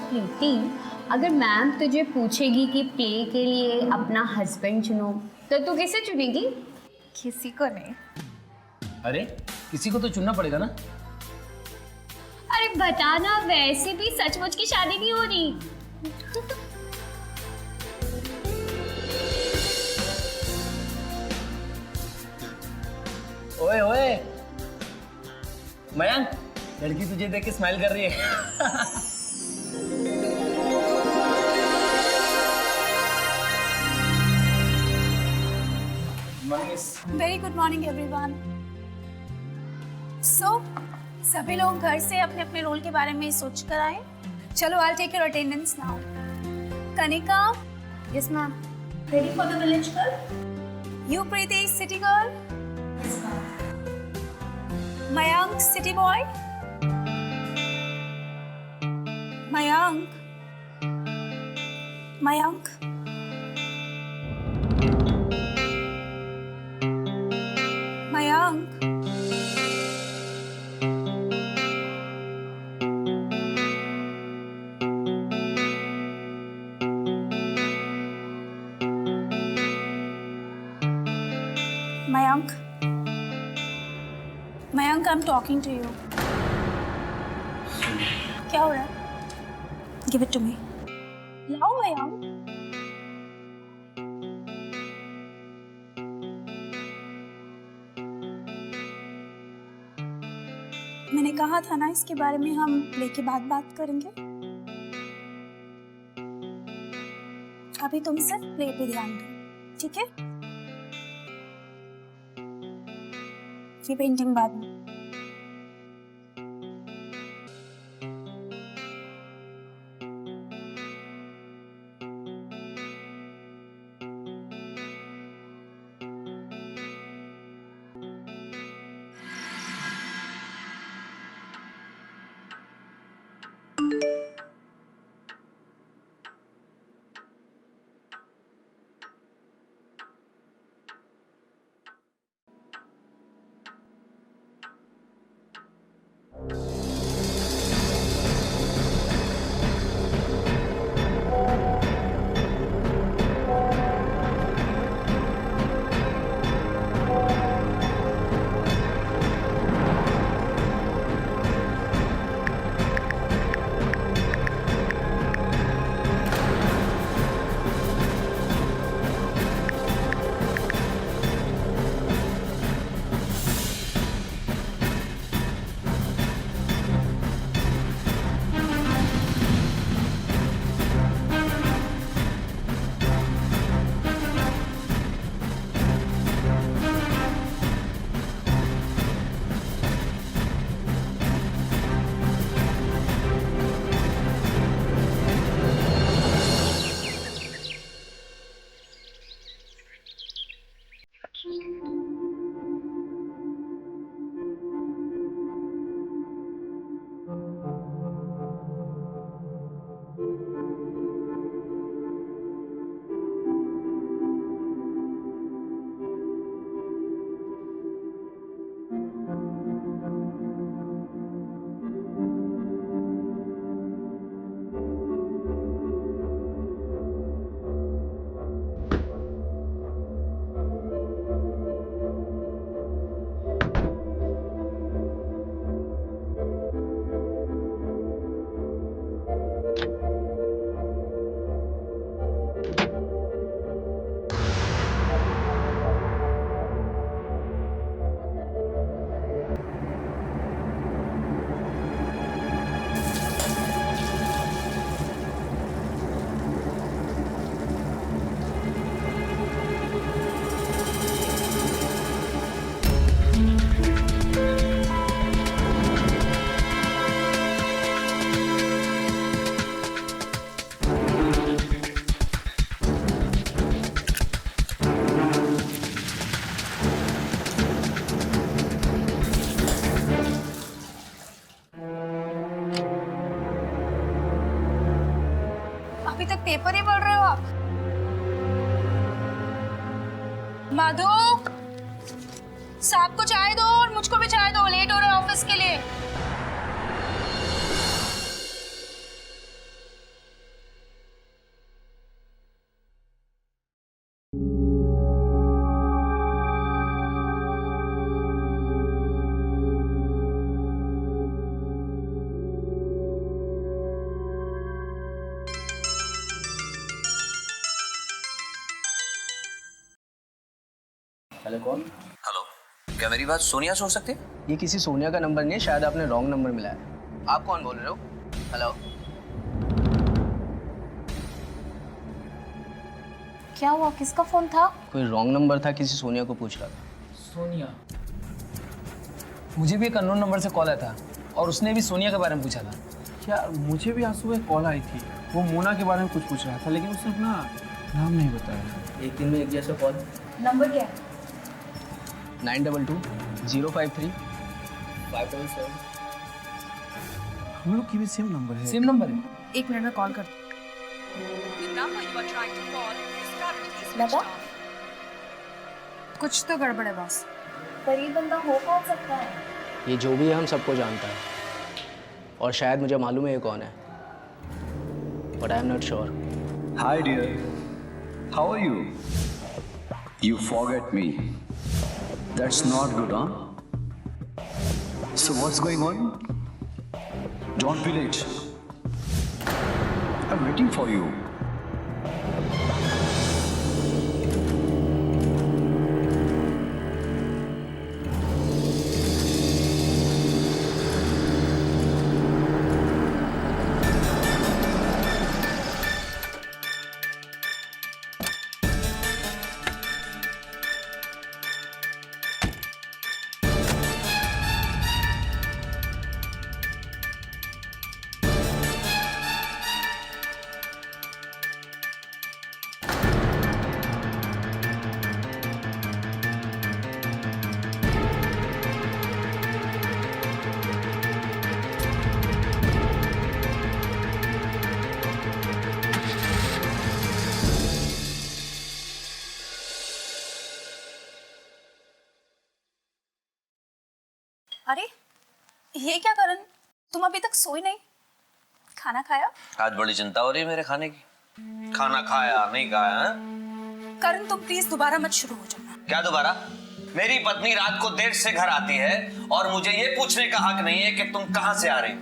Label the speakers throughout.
Speaker 1: प्रीति, अगर मैम तुझे पूछेगी कि प्ले के लिए अपना हस्बैंड चुनो तो तू किसे चुनेगी?
Speaker 2: किसी को नहीं।
Speaker 3: अरे किसी को तो चुनना पड़ेगा ना।
Speaker 1: अरे बताना, वैसे भी सचमुच की शादी नहीं हो रही।
Speaker 3: ओए ओए मयंक, लड़की तुझे देख के स्माइल कर रही है।
Speaker 2: Very good morning everyone. So सभी लोग घर से अपने अपने रोल के बारे में सोच कर आए। चलो, I take your attendance now. Kanika,
Speaker 1: yes ma'am.
Speaker 2: Ready for the village girl? You Preeti, city girl? Yes ma'am. Mayank, city boy? Mayank, Mayank, Mayank, Mayank, Mayank, I am talking to you. क्या हो रहा है? Give it to me. लाओ मयंक। मैंने कहा था ना, इसके बारे में हम प्ले के बाद बात करेंगे। अभी तुम सिर्फ प्ले पे ध्यान दो, ठीक है? ये पेंटिंग बाद में। पेपर ही पढ़ रहे हो आप? माधु, साहब को चाय दो और मुझको भी चाय दो, लेट हो रहा है ऑफिस के लिए।
Speaker 3: हेलो कौन?
Speaker 4: हेलो, क्या मेरी बात सोनिया से हो सकती है?
Speaker 3: ये किसी सोनिया का नंबर नहीं है, शायद आपने रॉन्ग नंबर मिलाया। आप कौन बोल रहे हो? हेलो।
Speaker 2: क्या हुआ, किसका फोन था?
Speaker 3: कोई रॉन्ग नंबर था, किसी सोनिया को पूछ रहा था। सोनिया? मुझे भी एक अननोन नंबर से कॉल आया था और उसने भी सोनिया के बारे में पूछा था।
Speaker 5: क्या मुझे भी आज सुबह कॉल आई थी, वो मोना के बारे में कुछ पूछ रहा था, लेकिन उसने अपना नाम नहीं बताया।
Speaker 3: एक दिन में एक जैसा कॉल।
Speaker 2: नंबर क्या है?
Speaker 3: 922-053-577।
Speaker 5: हम लोग की भी सेम नंबर है।
Speaker 3: सेम नंबर है।
Speaker 2: एक मिनट में कॉल कर। लगा कुछ तो गड़बड़ है बॉस। पर ये बंदा हो कौन सकता है?
Speaker 3: ये जो भी है हम सबको जानता है और शायद मुझे मालूम है ये कौन है, but I am not sure.
Speaker 6: Hi dear, how are you? You forget me. That's not good, huh? So what's going on? Don't be late. I'm waiting for you.
Speaker 2: अरे ये क्या करण, तुम अभी तक सोए नहीं? खाना खाया?
Speaker 4: आज बड़ी चिंता हो रही है मेरे खाने की। खाना खाया नहीं खाया है?
Speaker 2: करण तुम प्लीज दोबारा मत शुरू हो जाना।
Speaker 4: क्या दोबारा? मेरी पत्नी रात को देर से घर आती है और मुझे ये पूछने का हक नहीं है कि तुम कहाँ से आ रही,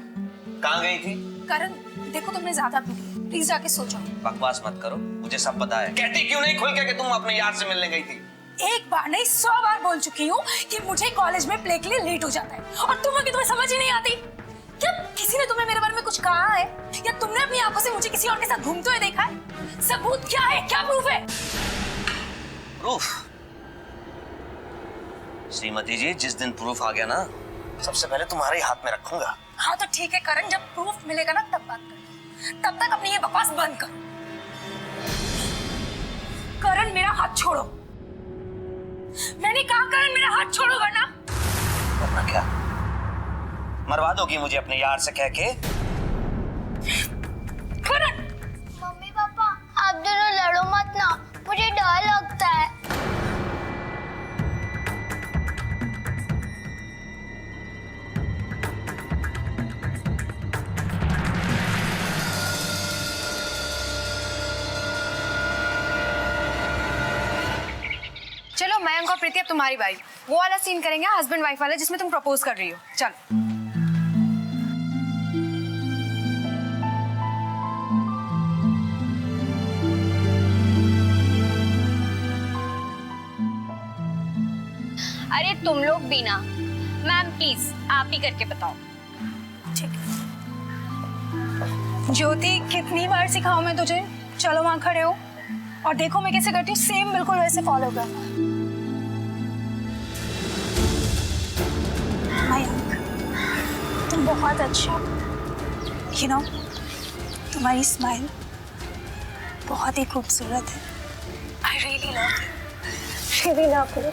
Speaker 4: कहाँ गई थी?
Speaker 2: करण देखो, तुमने ज्यादा पी लिया, प्लीज जाके सो जाओ।
Speaker 4: बकवास मत करो, मुझे सब पता है। कहती क्यों नहीं खुल के कि तुम अपने यार से मिलने गई थी?
Speaker 2: एक बार नहीं 100 बार बोल चुकी हूँ कि मुझे कॉलेज में प्ले के लिए लेट हो जाता है और तुम्हें समझ ही नहीं आती। क्या किसी ने तुम्हें मेरे बारे में कुछ कहा है या तुमने अपनी आंखों से मुझे किसी और के साथ घूमते हुए देखा है? सबूत क्या है, क्या प्रूफ है?
Speaker 4: प्रूफ? श्रीमती जी, जिस दिन प्रूफ आ गया ना, सबसे पहले तुम्हारे हाथ में रखूंगा।
Speaker 2: हाँ तो ठीक है करण, जब प्रूफ मिलेगा ना तब बात करो, तब तक अपनी ये बकवास बंद करो। करण मेरा हाथ छोड़ो, मैंने कहा करण मेरा हाथ छोड़ो वरना।
Speaker 4: वरना क्या? मरवा दोगी मुझे अपने यार से कह के?
Speaker 2: करण!
Speaker 7: मम्मी पापा आप दोनों लड़ो मत ना, मुझे डर लगता है।
Speaker 8: चलो मयंक और प्रीति, अब तुम्हारी बारी। वो वाला सीन करेंगे हस्बैंड वाइफ वाला, जिसमें तुम प्रपोज कर रही हो। चलो।
Speaker 1: अरे तुम लोग भी ना, मैम प्लीज आप ही करके बताओ।
Speaker 2: ठीक है ज्योति, कितनी बार सिखाऊं मैं तुझे? चलो वहां खड़े हो और देखो मैं कैसे करती हूँ, सेम बिल्कुल वैसे फॉलो करना। मयंक तुम बहुत अच्छा, यू नो तुम्हारी स्माइल बहुत ही खूबसूरत है। I really love you.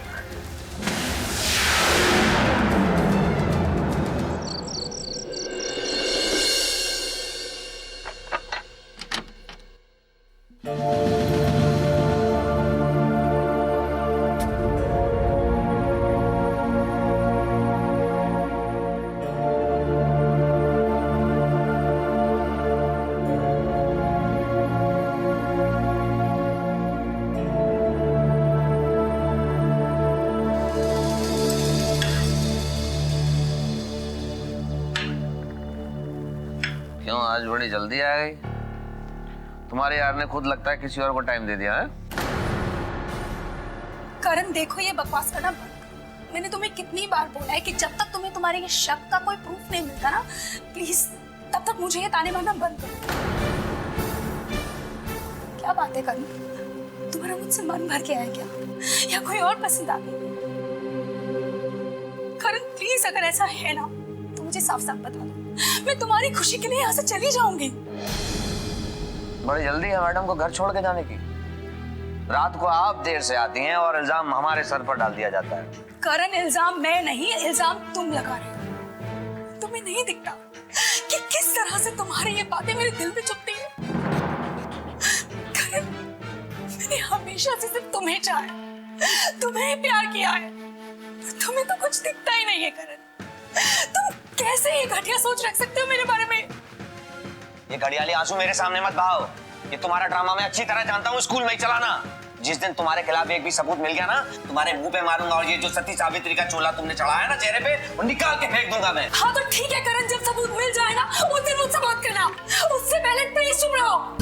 Speaker 4: क्यों आज बड़ी जल्दी आ गई? तुम्हारे यार ने खुद लगता है किसी और को टाइम दे दिया है।
Speaker 2: करण देखो, ये बकवास करना बंद करो। मैंने तुम्हें कितनी बार बोला है कि जब तक तुम्हें तुम्हारे ये शक का कोई प्रूफ नहीं मिलता ना, प्लीज तब तक मुझे ये ताने मारना बंद करो। क्या बात है करण, तुम्हारा मुझसे मन भर गया है क्या, या कोई और पसंद आ गई? करण प्लीज, अगर ऐसा है ना तो मुझे साफ साफ बता दो, मैं तुम्हारी खुशी के लिए यहाँ से चली जाऊंगी।
Speaker 4: बड़ी जल्दी है मैडम को घर छोड़ के जाने की। रात को आप देर से आती हैं और इल्जाम हमारे सर पर डाल दिया जाता है।
Speaker 2: करण, इल्जाम मैं नहीं, इल्जाम तुम लगा रहे हो। तुम्हें नहीं दिखता कि किस तरह से तुम्हारी ये बातें मेरे दिल में चुभती है? करण, मैंने हमेशा से सिर्फ तुम्हें चाहा है, तुम्हें ही प्यार किया है। तुम्हें तो कुछ दिखता ही नहीं है करण। तुम कैसे ये घटिया सोच रख सकते हो मेरे बारे में?
Speaker 4: ये घड़ियाली आंसू मेरे सामने मत बहाओ। ये तुम्हारा ड्रामा मैं अच्छी तरह जानता हूँ, स्कूल में ही चलाना। जिस दिन तुम्हारे खिलाफ एक भी सबूत मिल गया ना, तुम्हारे मुंह पे मारूंगा और ये जो सती सावित्री का चोला तुमने चढ़ाया ना चेहरे पे, वो निकाल के फेंक दूंगा मैं।
Speaker 2: हाँ तो ठीक है करण, जब सबूत मिल जाए ना उस दिन मुझसे बात करना, उससे पहले प्लीज चुप रहो।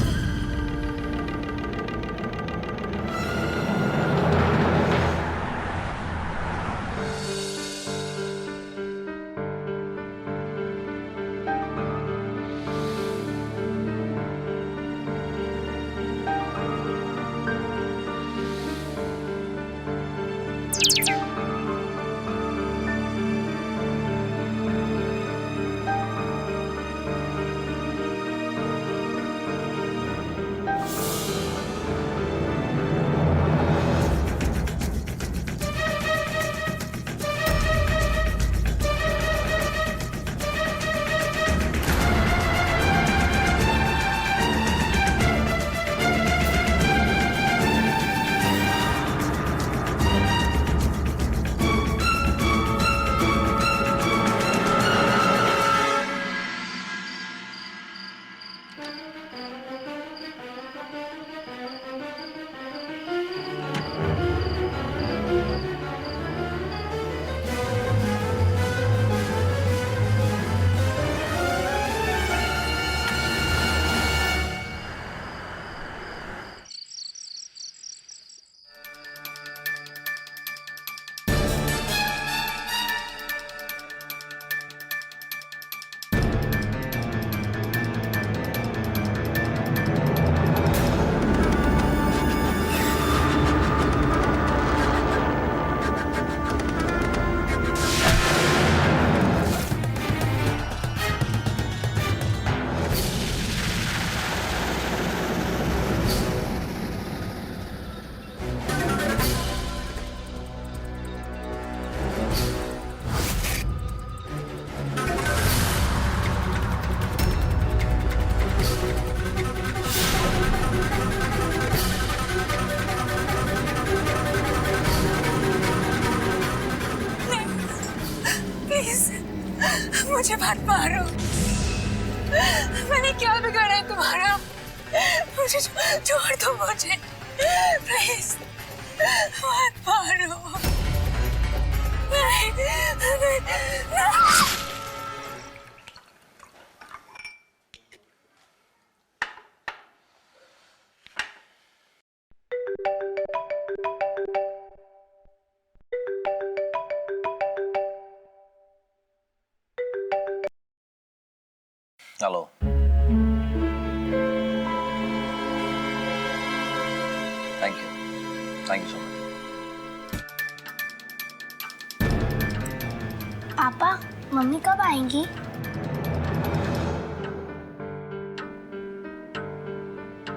Speaker 2: मुझे मत मारो। मैंने क्या बिगाड़ा है तुम्हारा? मुझे छोड़ दो मुझे, प्लीज मत मारो। नहीं, नहीं, नहीं।
Speaker 4: Hello, thank you so much.
Speaker 7: पापा, मम्मी कब आएंगी?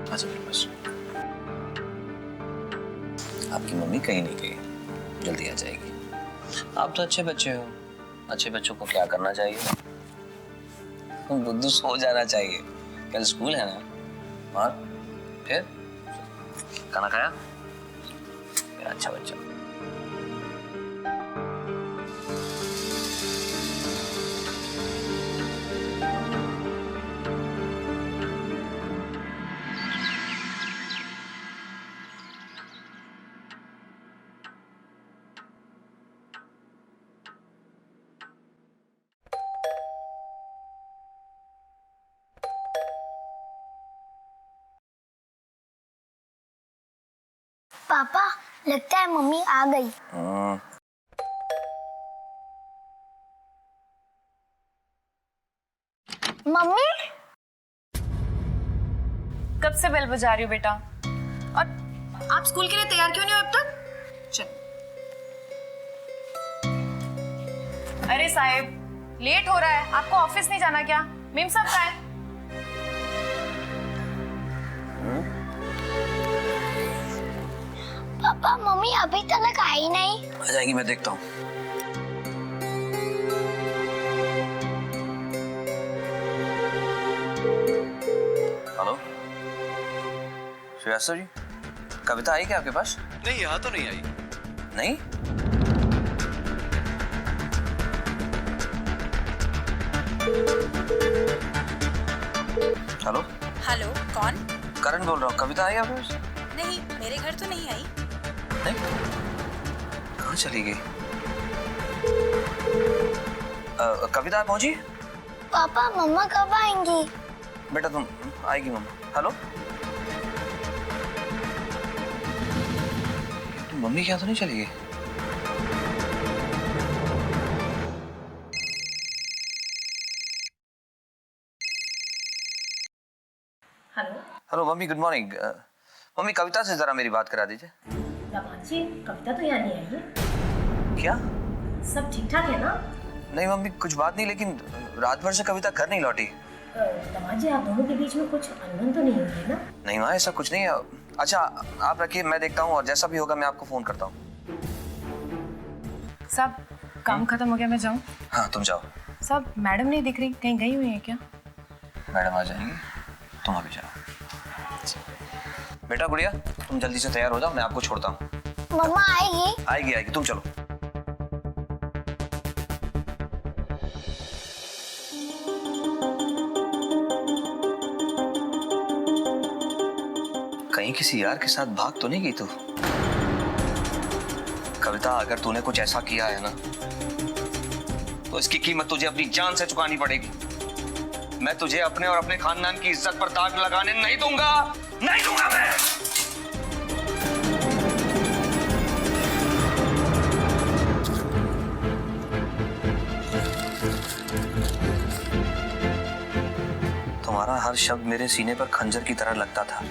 Speaker 4: अच्छा बस, आपकी मम्मी कहीं नहीं गई, जल्दी आ जाएगी। आप तो अच्छे बच्चे हो, अच्छे बच्चों को क्या करना चाहिए? बुद्धू सो जाना चाहिए। कल स्कूल है ना। और फिर खाना खाया? मेरा अच्छा बच्चा।
Speaker 7: पापा, लगता है मम्मी आ गई। मम्मी
Speaker 8: कब से बेल बजा रही हो बेटा? और आप स्कूल के लिए तैयार क्यों नहीं हो अब तक? चल। अरे साहिब, लेट हो रहा है, आपको ऑफिस नहीं जाना क्या? मिम साहब कहाँ है?
Speaker 7: पापा मम्मी अभी तक आई नहीं।
Speaker 4: आ जाएगी, मैं देखता हूँ। हेलो श्रीवास्तव जी, कविता आई क्या आपके पास?
Speaker 6: नहीं, यहाँ तो नहीं आई।
Speaker 4: नहीं? हेलो
Speaker 2: हेलो, कौन?
Speaker 4: करण बोल रहा हूँ। कविता आई आपके पास?
Speaker 2: नहीं, मेरे घर तो नहीं आई।
Speaker 4: नहीं? कहाँ चली गई? कविता पहुंची?
Speaker 7: पापा मम्मा कब आएंगी?
Speaker 4: बेटा तुम आएगी मम्मा। हेलो, तुम मम्मी क्या तो नहीं चली गई?
Speaker 1: Hello
Speaker 4: hello mummy, good morning. Mummy Kavita से जरा मेरी बात करा दीजिए।
Speaker 1: दामाद जी, कविता तो यहाँ नहीं आई है।
Speaker 4: क्या?
Speaker 1: सब ठीक ठाक है ना?
Speaker 4: नहीं मम्मी, कुछ बात नहीं, लेकिन रात भर से कविता घर नहीं लौटी।
Speaker 1: दामाद जी, आप दोनों के बीच में कुछ अनबन तो नहीं हुई है ना?
Speaker 4: नहीं माँ, ऐसा कुछ नहीं है। अच्छा आप रखिए, मैं देखता हूँ और जैसा भी होगा मैं आपको फोन करता हूँ।
Speaker 8: सब काम खत्म हो गया, मैं जाऊँ?
Speaker 4: हाँ तुम जाओ।
Speaker 8: सब मैडम नहीं दिख रही, कहीं गई हुई है क्या?
Speaker 4: मैडम आ जाएंगी, तुम अभी जाओ। बेटा गुड़िया, तुम जल्दी से तैयार हो जाओ, मैं आपको छोड़ता हूँ।
Speaker 7: मम्मा आएगी?
Speaker 4: आएगी आएगी, तुम चलो। कहीं किसी यार के साथ भाग तो नहीं गई तू? कविता, अगर तूने कुछ ऐसा किया है ना, तो इसकी कीमत तुझे अपनी जान से चुकानी पड़ेगी। मैं तुझे अपने और अपने खानदान की इज्जत पर दाग लगाने नहीं दूंगा, नहीं दूंगा मैं। तुम्हारा हर शब्द मेरे सीने पर खंजर की तरह लगता था।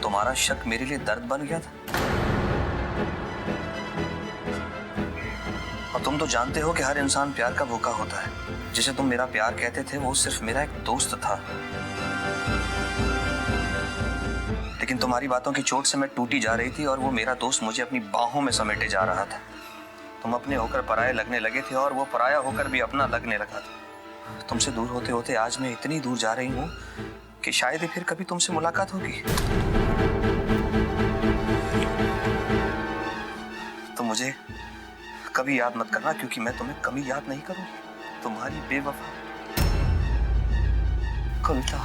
Speaker 4: तुम्हारा शक मेरे लिए दर्द बन गया था। और तुम तो जानते हो कि हर इंसान प्यार का भूखा होता है। जिसे तुम मेरा प्यार कहते थे वो सिर्फ मेरा एक दोस्त था, लेकिन तुम्हारी बातों की चोट से मैं टूटी जा रही थी और वो मेरा दोस्त मुझे अपनी बाहों में समेटे जा रहा था। तुम अपने होकर पराये लगने लगे थे और वो पराया होकर भी अपना लगने लगा था। तुमसे दूर होते होते आज मैं इतनी दूर जा रही हूँ कि शायद ही फिर कभी तुमसे मुलाकात होगी। तो मुझे कभी याद मत करना, क्योंकि मैं तुम्हें कभी याद नहीं करूंगी। तुम्हारी बेवफा कविता।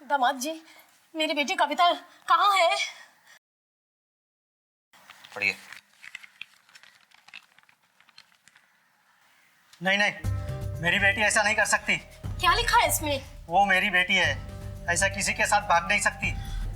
Speaker 2: दामाद जी, मेरी बेटी कविता कहाँ है?
Speaker 4: पढ़िए।
Speaker 9: नहीं नहीं, मेरी बेटी ऐसा नहीं कर सकती।
Speaker 2: क्या लिखा है इसमें?
Speaker 9: वो मेरी बेटी है, ऐसा किसी के साथ भाग नहीं सकती।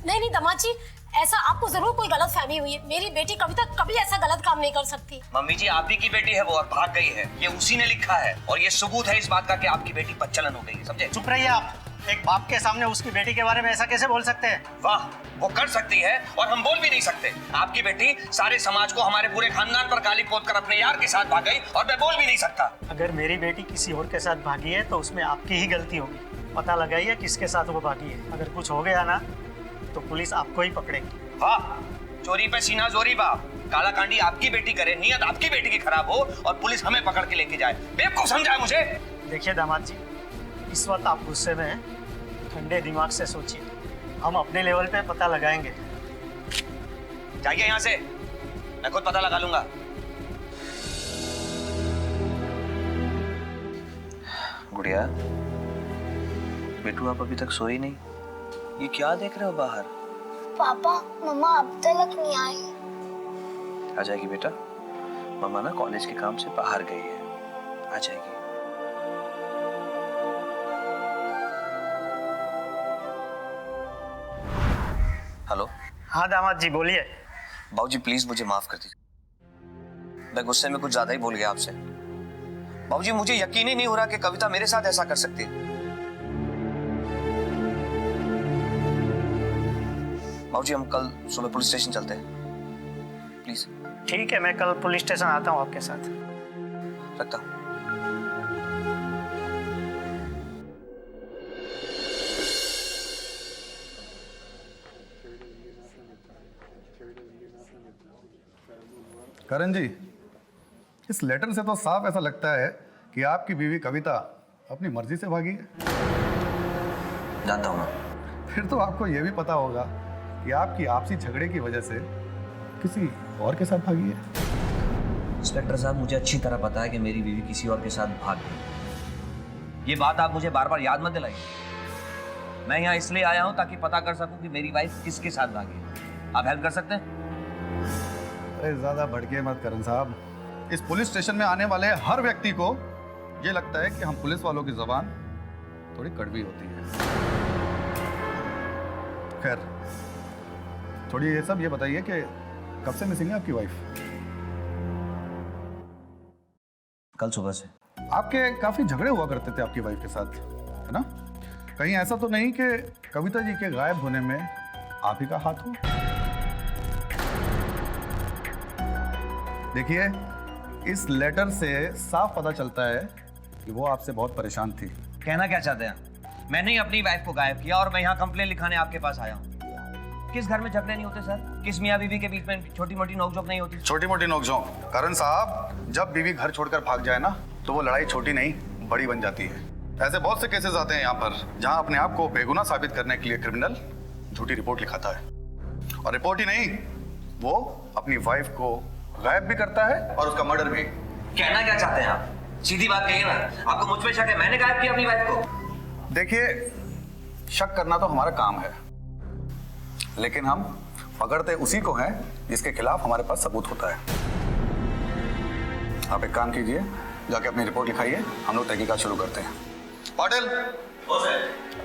Speaker 2: नहीं नहीं दामाद जी, ऐसा आपको जरूर कोई गलत फहमी हुई है। मेरी बेटी कविता कभी ऐसा गलत काम नहीं कर सकती।
Speaker 4: मम्मी जी, आप ही की बेटी है वो और भाग गई है, ये उसी ने लिखा है और ये सबूत है इस बात का कि आपकी बेटी बदचलन हो गई है, समझे?
Speaker 9: चुप रहिए आप। एक बाप के सामने उसकी बेटी के बारे में ऐसा कैसे बोल सकते हैं?
Speaker 4: वाह, वो कर सकती है और हम बोल भी नहीं सकते। आपकी बेटी सारे समाज को, हमारे पूरे खानदान पर गाली पोत कर अपने यार के साथ भाग गई और मैं बोल भी नहीं सकता।
Speaker 9: अगर मेरी बेटी किसी और के साथ भागी है तो उसमें आपकी ही गलती होगी। पता लगाइए किसके साथ वो भागी है। अगर कुछ हो गया ना तो पुलिस आपको ही पकड़ेगी।
Speaker 4: वाह, चोरी पे सीना जोरी बाप। काला कांडी आपकी बेटी करे, नियत आपकी बेटी की खराब हो और पुलिस हमें पकड़ के लेके जाए। बेवकूफ समझा मुझे?
Speaker 9: देखिए दामाद जी, इस वक्त आप गुस्से में हैं। ठंडे दिमाग से सोचिए, हम अपने लेवल पे पता लगाएंगे।
Speaker 4: जाइए यहाँ से, मैं खुद पता लगा लूंगा। गुड़िया बेटू, आप अभी तक सोई नहीं? ये क्या देख रहे हो बाहर?
Speaker 7: पापा मम्मा अब तक नहीं आई।
Speaker 4: आ जाएगी बेटा, मम्मा ना कॉलेज के काम से बाहर गई है, आ जाएगी। हेलो।
Speaker 9: हाँ दामाद जी बोलिए।
Speaker 4: बाबूजी प्लीज मुझे माफ कर दीजिए, मैं गुस्से में कुछ ज्यादा ही बोल गया आपसे। बाबूजी मुझे यकीन ही नहीं हो रहा कि कविता मेरे साथ ऐसा कर सकती है। बाबूजी हम कल सुबह पुलिस स्टेशन चलते हैं प्लीज।
Speaker 9: ठीक है, मैं कल पुलिस स्टेशन आता हूँ आपके साथ।
Speaker 4: रखता हूँ।
Speaker 10: करण जी, इस लेटर से तो साफ ऐसा लगता है कि आपकी बीवी कविता अपनी मर्जी से भागी है।
Speaker 4: जानता हूँ मैं।
Speaker 10: फिर तो आपको यह भी पता होगा कि आपकी आपसी झगड़े की वजह से किसी और के साथ भागी है।
Speaker 4: इंस्पेक्टर साहब मुझे अच्छी तरह पता है कि मेरी बीवी किसी और के साथ भाग गई। ये बात आप मुझे बार बार याद मत दिलाइए। मैं यहाँ इसलिए आया हूँ ताकि पता कर सकूँ कि मेरी वाइफ किसके साथ भागी है। आप हेल्प कर सकते हैं?
Speaker 10: अरे ज्यादा भड़के मत करण साहब। इस पुलिस स्टेशन में आने वाले हर व्यक्ति को ये लगता है कि हम पुलिस वालों की जुबान थोड़ी कड़वी होती है। खैर थोड़ी ये बताइए कि कब से मिसिंग है आपकी वाइफ?
Speaker 4: कल सुबह से।
Speaker 10: आपके काफी झगड़े हुआ करते थे आपकी वाइफ के साथ, है ना? कहीं ऐसा तो नहीं कि कविता जी के गायब होने में आप ही का हाथ हो? देखिए, इस लेटर से साफ पता चलता है कि वो आपसे बहुत परेशान थी।
Speaker 4: कहना क्या चाहते हैं? मैंने ही अपनी वाइफ को गायब किया और मैं यहाँ कंप्लेन लिखाने आपके पास आया हूँ। किस घर में झगड़े नहीं होते सर? किस मियाँ बीवी के बीच में छोटी मोटी नोकझोंक नहीं होती?
Speaker 10: छोटी मोटी नोकझोंक? करण साहब, जब बीवी घर छोड़कर भाग जाए ना तो वो लड़ाई छोटी नहीं बड़ी बन जाती है। ऐसे बहुत से केसेस आते हैं यहाँ पर जहाँ अपने आप को बेगुनाह साबित करने के लिए क्रिमिनल झूठी रिपोर्ट लिखाता है। और रिपोर्ट ही नहीं, वो अपनी वाइफ को गायब भी करता है और उसका मर्डर भी।
Speaker 4: कहना क्या चाहते हैं आप? सीधी बात कहिए ना। आपको मुझ पे शक है? मैंने गायब किया अपनी वाइफ को?
Speaker 10: देखिए, शक करना तो हमारा काम है, लेकिन हम पकड़ते उसी को हैं जिसके खिलाफ हमारे पास सबूत होता है। आप एक काम कीजिए, जाके अपनी रिपोर्ट लिखाइए, हम लोग तहकीकात शुरू करते हैं। पाटिल,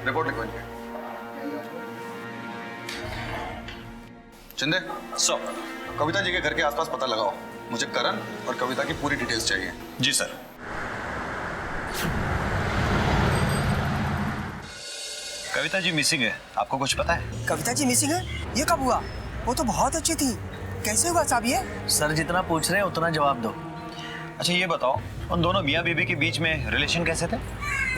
Speaker 10: रिपोर्ट लिखो इनकी। चिंदे, कविता जी के घर के आसपास पता लगाओ। मुझे करण और कविता की पूरी डिटेल्स चाहिए।
Speaker 6: जी सर। कविता जी मिसिंग है, आपको कुछ पता है?
Speaker 11: कविता जी मिसिंग है? ये कब हुआ? वो तो बहुत अच्छी थी। कैसे हुआ साहब ये?
Speaker 5: सर जितना पूछ रहे हैं उतना जवाब दो।
Speaker 6: अच्छा ये बताओ, उन दोनों मियाँ बीवी के बीच में रिलेशन कैसे थे?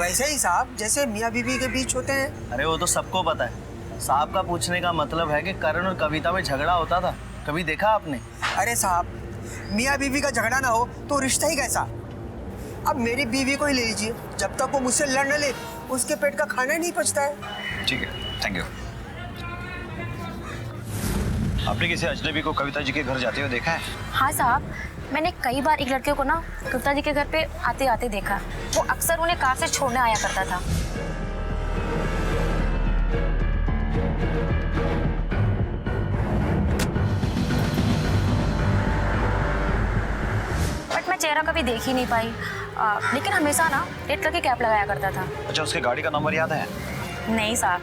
Speaker 11: वैसे ही साहब जैसे मियाँ बीवी के बीच होते हैं।
Speaker 5: अरे वो तो सबको पता है। साहब का पूछने का मतलब है कि करण और कविता में झगड़ा होता था, कभी देखा आपने?
Speaker 11: अरे साहब, मियाँ बीवी का झगड़ा ना हो तो रिश्ता ही कैसा? अब मेरी बीवी को ही ले लीजिए, जब तक वो मुझसे लड़ न ले उसके पेट का खाना नहीं पचता है।
Speaker 6: ठीक है, थैंक यू। आपने किसी अजनबी को कविता जी के घर जाते हुए देखा है?
Speaker 2: हाँ साहब, मैंने कई बार एक लड़के को ना कविता जी के घर पे आते आते देखा। वो अक्सर उन्हें कार से छोड़ने आया करता था। बट मैं चेहरा कभी देख ही नहीं पाई, लेकिन हमेशा ना रेड कलर की कैप लगाया करता था।
Speaker 6: अच्छा, उसके गाड़ी का नंबर याद है?
Speaker 2: नहीं साहब,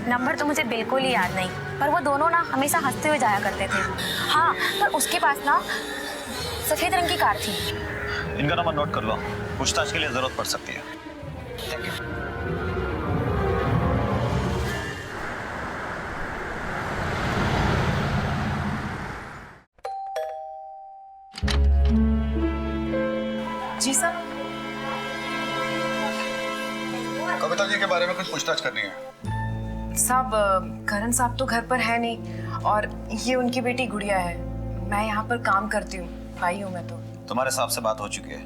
Speaker 2: नंबर तो मुझे बिल्कुल ही याद नहीं, पर वो दोनों ना हमेशा हंसते हुए जाया करते थे। हाँ, पर उसके पास ना सफेद रंग की कार थी।
Speaker 6: इनका नंबर नोट कर लो, पूछताछ के लिए जरूरत पड़ सकती है। Thank you.
Speaker 8: जी सर।
Speaker 10: कविता जी के बारे में कुछ पूछताछ करनी है।
Speaker 8: साहब, करण साहब तो घर पर है नहीं और ये उनकी बेटी गुड़िया है। मैं यहाँ पर काम करती हूँ, आई हूँ मैं तो।
Speaker 6: तुम्हारे साहब से बात हो चुकी है,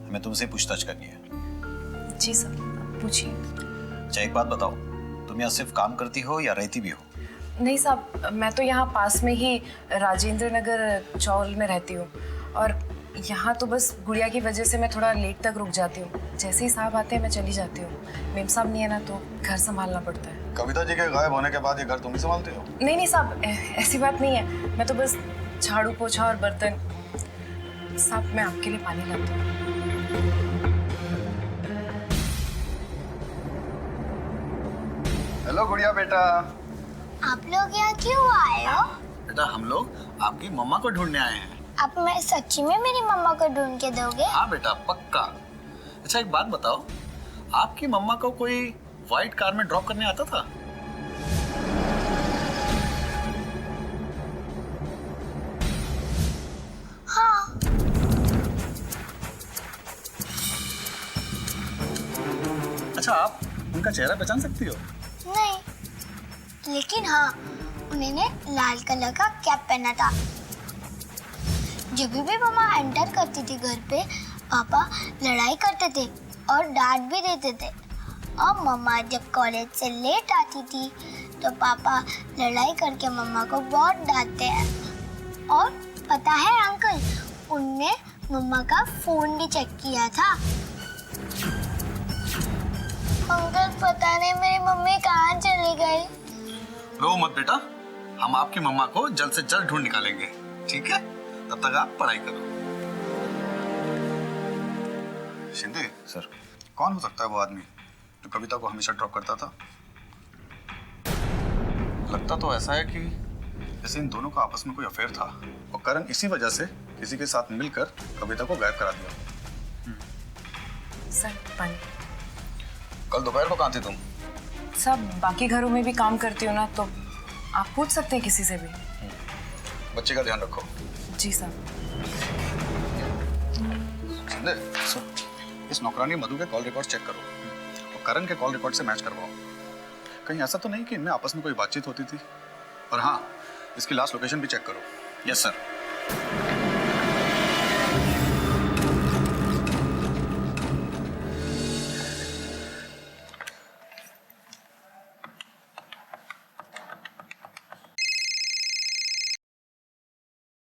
Speaker 6: हमें तुमसे पूछताछ करनी है।
Speaker 8: जी सर, पूछिए।
Speaker 6: अच्छा एक बात बताओ, तुम यहाँ सिर्फ काम करती हो या रहती भी हो?
Speaker 8: नहीं साहब, मैं तो यहाँ पास में ही राजेंद्र नगर चौल में रहती हूँ और यहाँ तो बस गुड़िया की वजह से मैं थोड़ा लेट तक रुक जाती हूँ। जैसे ही साहब आते हैं मैं चली जाती हूँ। मेम साहब नहीं है ना तो घर संभालना पड़ता है।
Speaker 10: कविता जी के गायब होने के बाद ये घर तुम ही संभालते हो?
Speaker 8: नहीं साहब, ऐसी बात नहीं है। मैं तो बस झाड़ू पोछा और बर्तन। साहब मैं आपके लिए पानी लाती हूँ।
Speaker 10: हेलो गुड़िया बेटा,
Speaker 7: आप लोग यहाँ क्यों आए हो?
Speaker 10: बेटा हम लोग आपकी मम्मा को ढूंढने आए हैं।
Speaker 7: आप मैं सच्ची में मेरी मम्मा को ढूंढ के दोगे?
Speaker 10: हाँ बेटा पक्का। अच्छा एक बात बताओ, आपकी मम्मा को कोई व्हाइट कार में ड्रॉप करने आता था?
Speaker 7: हाँ।
Speaker 10: अच्छा आप उनका चेहरा पहचान सकती हो?
Speaker 7: नहीं, लेकिन हाँ उन्होंने लाल कलर का कैप पहना था। जब भी मम्मा एंटर करती थी घर पे, पापा लड़ाई करते थे और डांट भी देते थे। और मम्मा जब कॉलेज से लेट आती थी तो पापा लड़ाई करके मम्मा को बहुत डांटते हैं। और पता है अंकल, उनने मम्मा का फोन भी चेक किया था। अंकल पता नहीं मेरी मम्मी कहाँ चली गई।
Speaker 10: रो मत बेटा, हम आपकी मम्मा को जल्द से जल्द ढूंढ निकालेंगे, ठीक है? तब तक आप पढ़ाई करो। शिंदे सर, कौन हो सकता है वो आदमी जो कविता को हमेशा ड्रॉप करता था? लगता तो ऐसा है कि जैसे इन दोनों का आपस में कोई अफेयर था और करण इसी वजह से किसी के साथ मिलकर कविता को गायब करा दिया।
Speaker 8: सर पानी।
Speaker 10: कल दोपहर को कहाँ थी तुम?
Speaker 8: सब बाकी घरों में भी काम करती हो ना, तो आप पूछ सकते हैं किसी से भी।
Speaker 10: बच्चे का ध्यान रखो।
Speaker 8: जी सर।
Speaker 10: शिंदे, इस नौकरानी मधु के कॉल रिकॉर्ड चेक करो और करण के कॉल रिकॉर्ड से मैच करवाओ। कहीं ऐसा तो नहीं कि इनमें आपस में कोई बातचीत होती थी? और हाँ, इसकी लास्ट लोकेशन भी चेक करो। Yes sir.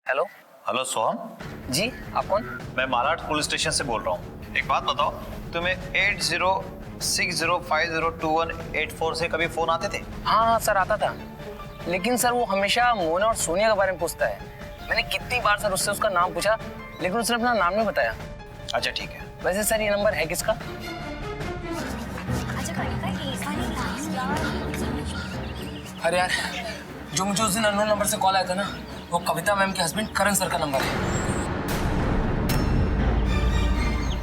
Speaker 4: हेलो।
Speaker 12: हेलो सोहम
Speaker 4: जी, आप कौन?
Speaker 12: मैं मालाड पुलिस स्टेशन से बोल रहा हूँ। एक बात बताओ, तुम्हें 8060502184 से कभी फोन आते थे?
Speaker 3: हाँ सर आता था, लेकिन सर वो हमेशा मोना और सोनिया के बारे में पूछता है। मैंने कितनी बार सर उससे उसका नाम पूछा, लेकिन उसने अपना नाम नहीं बताया।
Speaker 12: अच्छा ठीक है।
Speaker 3: वैसे सर ये नंबर है किसका? अरे यार, जो मुझे उस दिन अननोन नंबर से कॉल आया था ना, वो कविता मैम के हस्बैंड करण सर का नंबर है।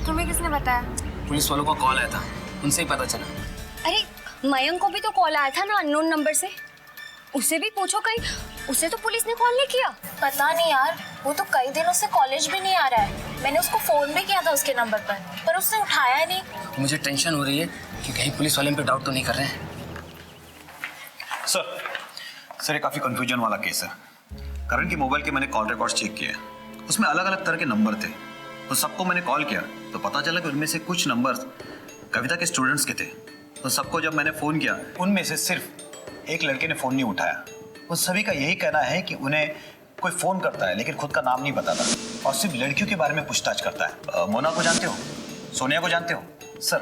Speaker 1: तुम्हें किसने बताया?
Speaker 3: पुलिस वालों का कॉल आया था, उनसे ही पता चला।
Speaker 1: अरे मयंक को भी तो कॉल आया था ना अननोन नंबर से, उसे भी पूछो कहीं, उसे तो पुलिस ने कॉल नहीं किया।
Speaker 2: पता नहीं यार, वो तो कई दिनों से कॉलेज भी नहीं आ रहा है। मैंने उसको फोन भी किया था उसके नंबर पर उसने उठाया नहीं।
Speaker 3: मुझे टेंशन हो रही है कि कहीं पुलिस वाले पे डाउट तो नहीं कर रहे हैं।
Speaker 12: सर ये काफी कंफ्यूजन वाला केस है। करण की मोबाइल के मैंने कॉल रिकॉर्ड चेक किए, उसमें अलग अलग तरह के नंबर थे। तो सबको मैंने कॉल किया तो पता चला कि उनमें से कुछ नंबर कविता के स्टूडेंट्स के थे। तो सबको जब मैंने फ़ोन किया, उनमें से सिर्फ एक लड़के ने फ़ोन नहीं उठाया। उन सभी का यही कहना है कि उन्हें कोई फ़ोन करता है लेकिन खुद का नाम नहीं बताता और सिर्फ लड़कियों के बारे में पूछताछ करता है। मोना को जानते हो? सोनिया को जानते हो? सर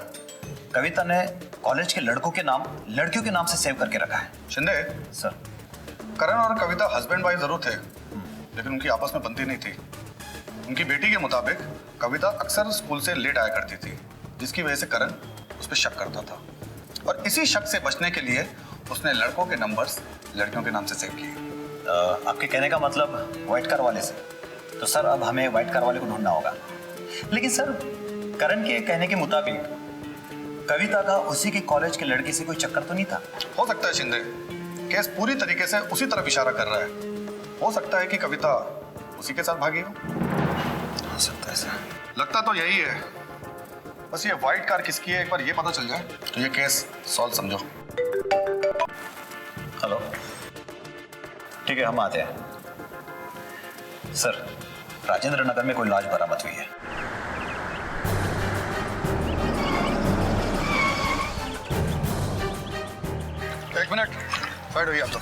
Speaker 12: कविता ने कॉलेज के लड़कों के नाम लड़कियों के नाम से सेव करके रखा है।
Speaker 10: शिंदे
Speaker 12: सर,
Speaker 10: करण और कविता हस्बैंड वाइफ जरूर थे, लेकिन उनकी आपस में बनती नहीं थी। उनकी बेटी के मुताबिक कविता अक्सर स्कूल से लेट आया करती थी, जिसकी वजह से करण उस पर शक करता था और इसी शक से बचने के लिए उसने लड़कों के नंबर्स लड़कियों के नाम से सेव किए।
Speaker 12: आपके कहने का मतलब व्हाइट कार वाले से? तो सर अब हमें व्हाइट कार वाले को ढूंढना होगा। लेकिन सर करण के कहने के मुताबिक कविता का उसी के कॉलेज के लड़के से कोई चक्कर तो नहीं था?
Speaker 10: हो सकता है शिंदे, केस पूरी तरीके से उसी तरफ इशारा कर रहा है। हो सकता है कि कविता उसी के साथ भागी हो
Speaker 12: सकता है सर।
Speaker 10: लगता तो यही है, बस ये व्हाइट कार किसकी है एक बार ये पता चल जाए तो ये केस सॉल्व समझो।
Speaker 12: हेलो, ठीक है हम आते हैं। सर राजेंद्र नगर में कोई लाश बरामद हुई है।
Speaker 10: एक मिनट साइड होइए आप तो।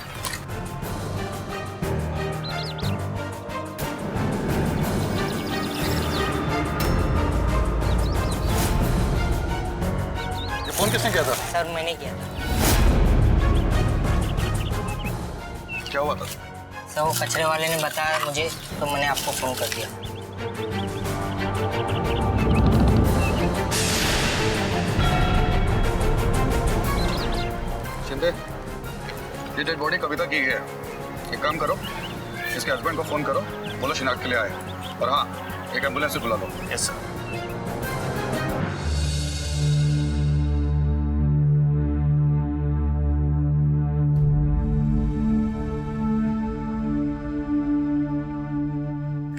Speaker 10: ये फोन किसने किया था?
Speaker 3: सर मैंने किया था।
Speaker 10: क्या हुआ था?
Speaker 3: सर वो कचरे वाले ने बताया मुझे, तो मैंने आपको फोन कर दिया।
Speaker 10: शिंदे, ये ये डेड बॉडी कविता की है। एक काम करो, इसके हस्बैंड को फोन करो, बोलो शिनाख्त के लिए आए। और हाँ, एक एम्बुलेंस से बुला लो।
Speaker 9: Yes sir.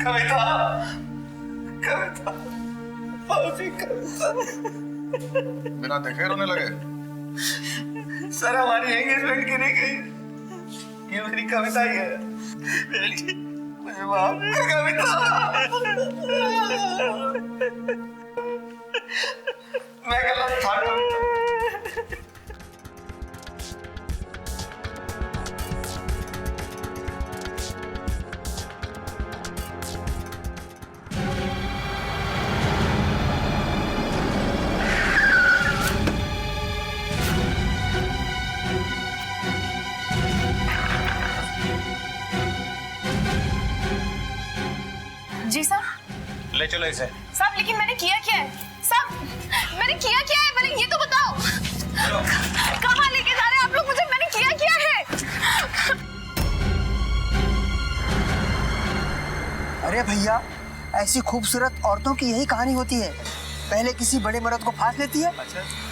Speaker 12: कविता, कविता, भाभी कविता।
Speaker 10: बिना देखे रोने लगे।
Speaker 12: सर हमारी एंगेजमेंट की नहीं गई, ये मेरी कविता ही है। मुझे माफ कर कविता। मैं गलत था कविता।
Speaker 2: जी साहब।
Speaker 12: ले चलो इसे।
Speaker 2: साहब लेकिन मैंने किया क्या है? साहब मैंने किया क्या है? मैंने ये तो बताओ। कहाँ लेके जा रहे हैं आप लोग मुझे? मैंने किया क्या है?
Speaker 11: अरे भैया, ऐसी खूबसूरत औरतों की यही कहानी होती है। पहले किसी बड़े मर्द को फांस लेती है,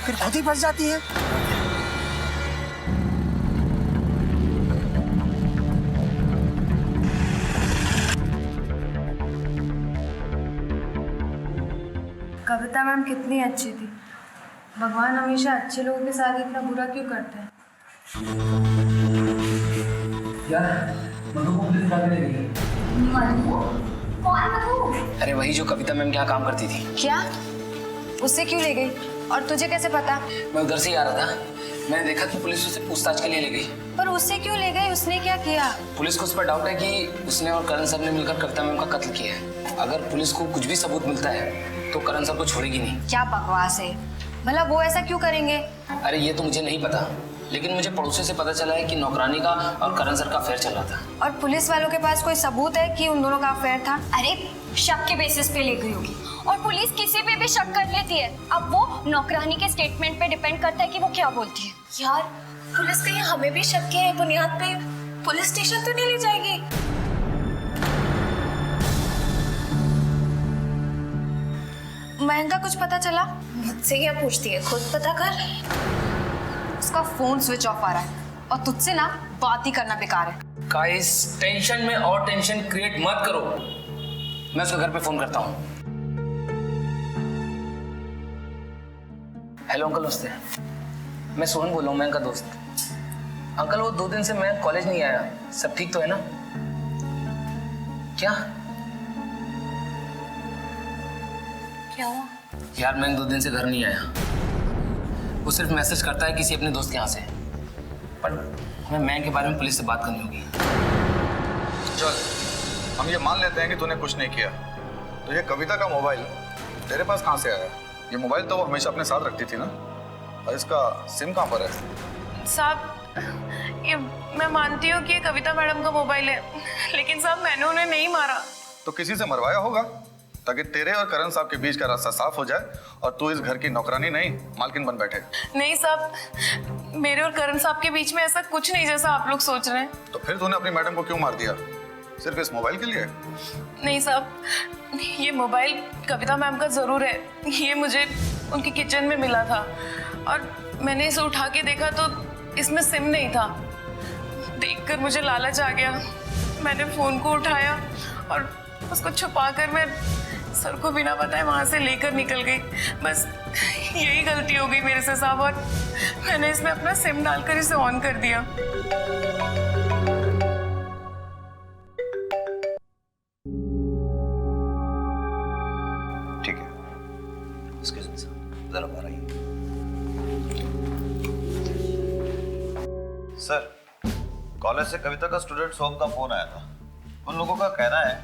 Speaker 11: फिर खुद ही फंस जाती है।
Speaker 8: कविता मैम कितनी अच्छी थी। भगवान हमेशा अच्छे लोगों के साथ इतना बुरा क्यों करते हैं?
Speaker 3: यार मधु को पुलिस भाग ले गई।
Speaker 1: मधु? कौन मधु?
Speaker 3: अरे वही जो कविता मैम के यहाँ काम करती थी।
Speaker 8: क्या? उससे क्यों ले गई? और तुझे कैसे पता?
Speaker 3: मैं उधर से ही आ रहा था, मैंने देखा कि पुलिस उसे पूछताछ के लिए ले गई।
Speaker 8: पर उससे क्यों ले गई? उसने क्या किया?
Speaker 3: पुलिस को उस पर डाउट है कि उसने और करण सर ने मिलकर कविता मैम का कत्ल किया है। अगर पुलिस को कुछ भी सबूत मिलता है तो करण सर को छोड़ेगी नहीं।
Speaker 8: क्या बकवास है? भला वो ऐसा क्यों करेंगे?
Speaker 3: अरे ये तो मुझे नहीं पता, लेकिन मुझे पड़ोसी से पता चला है कि नौकरानी का और करण सर का अफेयर चल रहा था।
Speaker 8: और पुलिस वालों के पास कोई सबूत है कि उन दोनों का अफेयर था?
Speaker 1: अरे शक के बेसिस पे ले गई होगी, और पुलिस किसी पे भी शक कर लेती है। अब वो नौकरानी के स्टेटमेंट पे डिपेंड करता है कि वो क्या बोलती है।
Speaker 2: यार पुलिस कहीं हमें भी शक के बुनियाद पे पुलिस स्टेशन तो नहीं ले जाएगी?
Speaker 8: महंगा कुछ पता चला?
Speaker 2: मुझसे क्या पूछती है, खुद पता कर।
Speaker 8: उसका फोन स्विच ऑफ आ रहा है और तुझसे ना बात ही करना बेकार है।
Speaker 3: गाइस टेंशन में और टेंशन क्रिएट मत करो, मैं उसके घर पे फोन करता हूँ। हेलो अंकल, नमस्ते। मैं सोहन बोल रहा हूँ, मैं उनका दोस्त। अंकल वो 2 दिन से मैं कॉलेज नहीं आया, सब ठीक तो है ना? क्या
Speaker 2: क्या हुआ?
Speaker 3: यार मैं 2 दिन से घर नहीं आया। वो सिर्फ मैसेज करता है किसी अपने दोस्त के यहाँ से, पर हमें मैं के बारे में पुलिस से बात करनी होगी।
Speaker 10: चल हम ये मान लेते हैं कि तूने कुछ नहीं किया, तो ये कविता का मोबाइल तेरे पास कहाँ से आया? ये मोबाइल तो वो हमेशा अपने साथ रखती थी ना, और इसका सिम कहाँ पर है?
Speaker 8: साहब ये मैं मानती हूँ कि ये कविता मैडम का मोबाइल है, लेकिन साहब मैंने उन्हें नहीं मारा।
Speaker 10: तो किसी से मरवाया होगा, ताकि तेरे और करण साहब के बीच का रास्ता साफ हो जाए और तू इस घर की नौकरानी नहीं मालकिन बन बैठे।
Speaker 8: नहीं साहब, मेरे और करण साहब के बीच में ऐसा कुछ नहीं जैसा आप लोग सोच रहे हैं।
Speaker 10: तो फिर तूने अपनी मैडम को क्यों मार दिया? सिर्फ इस मोबाइल के लिए?
Speaker 8: नहीं साहब, ये मोबाइल कविता मैम का जरूर है। ये मुझे उनकी किचन में मिला था और मैंने इसे उठा के देखा तो इसमें सिम नहीं था। देखकर मुझे लालच आ गया, मैंने फोन को उठाया और उसको छुपाकर मैं सर को बिना बताए वहां से लेकर निकल गई। बस यही गलती हो गई मेरे से साहब, और मैंने इसमें अपना सिम डालकर इसे ऑन कर दिया।
Speaker 12: ठीक है, एक्सक्यूज मी सर, जरा बाहर आइए। सर, कॉलेज से कविता का स्टूडेंट सोम का फोन आया था। उन लोगों का कहना है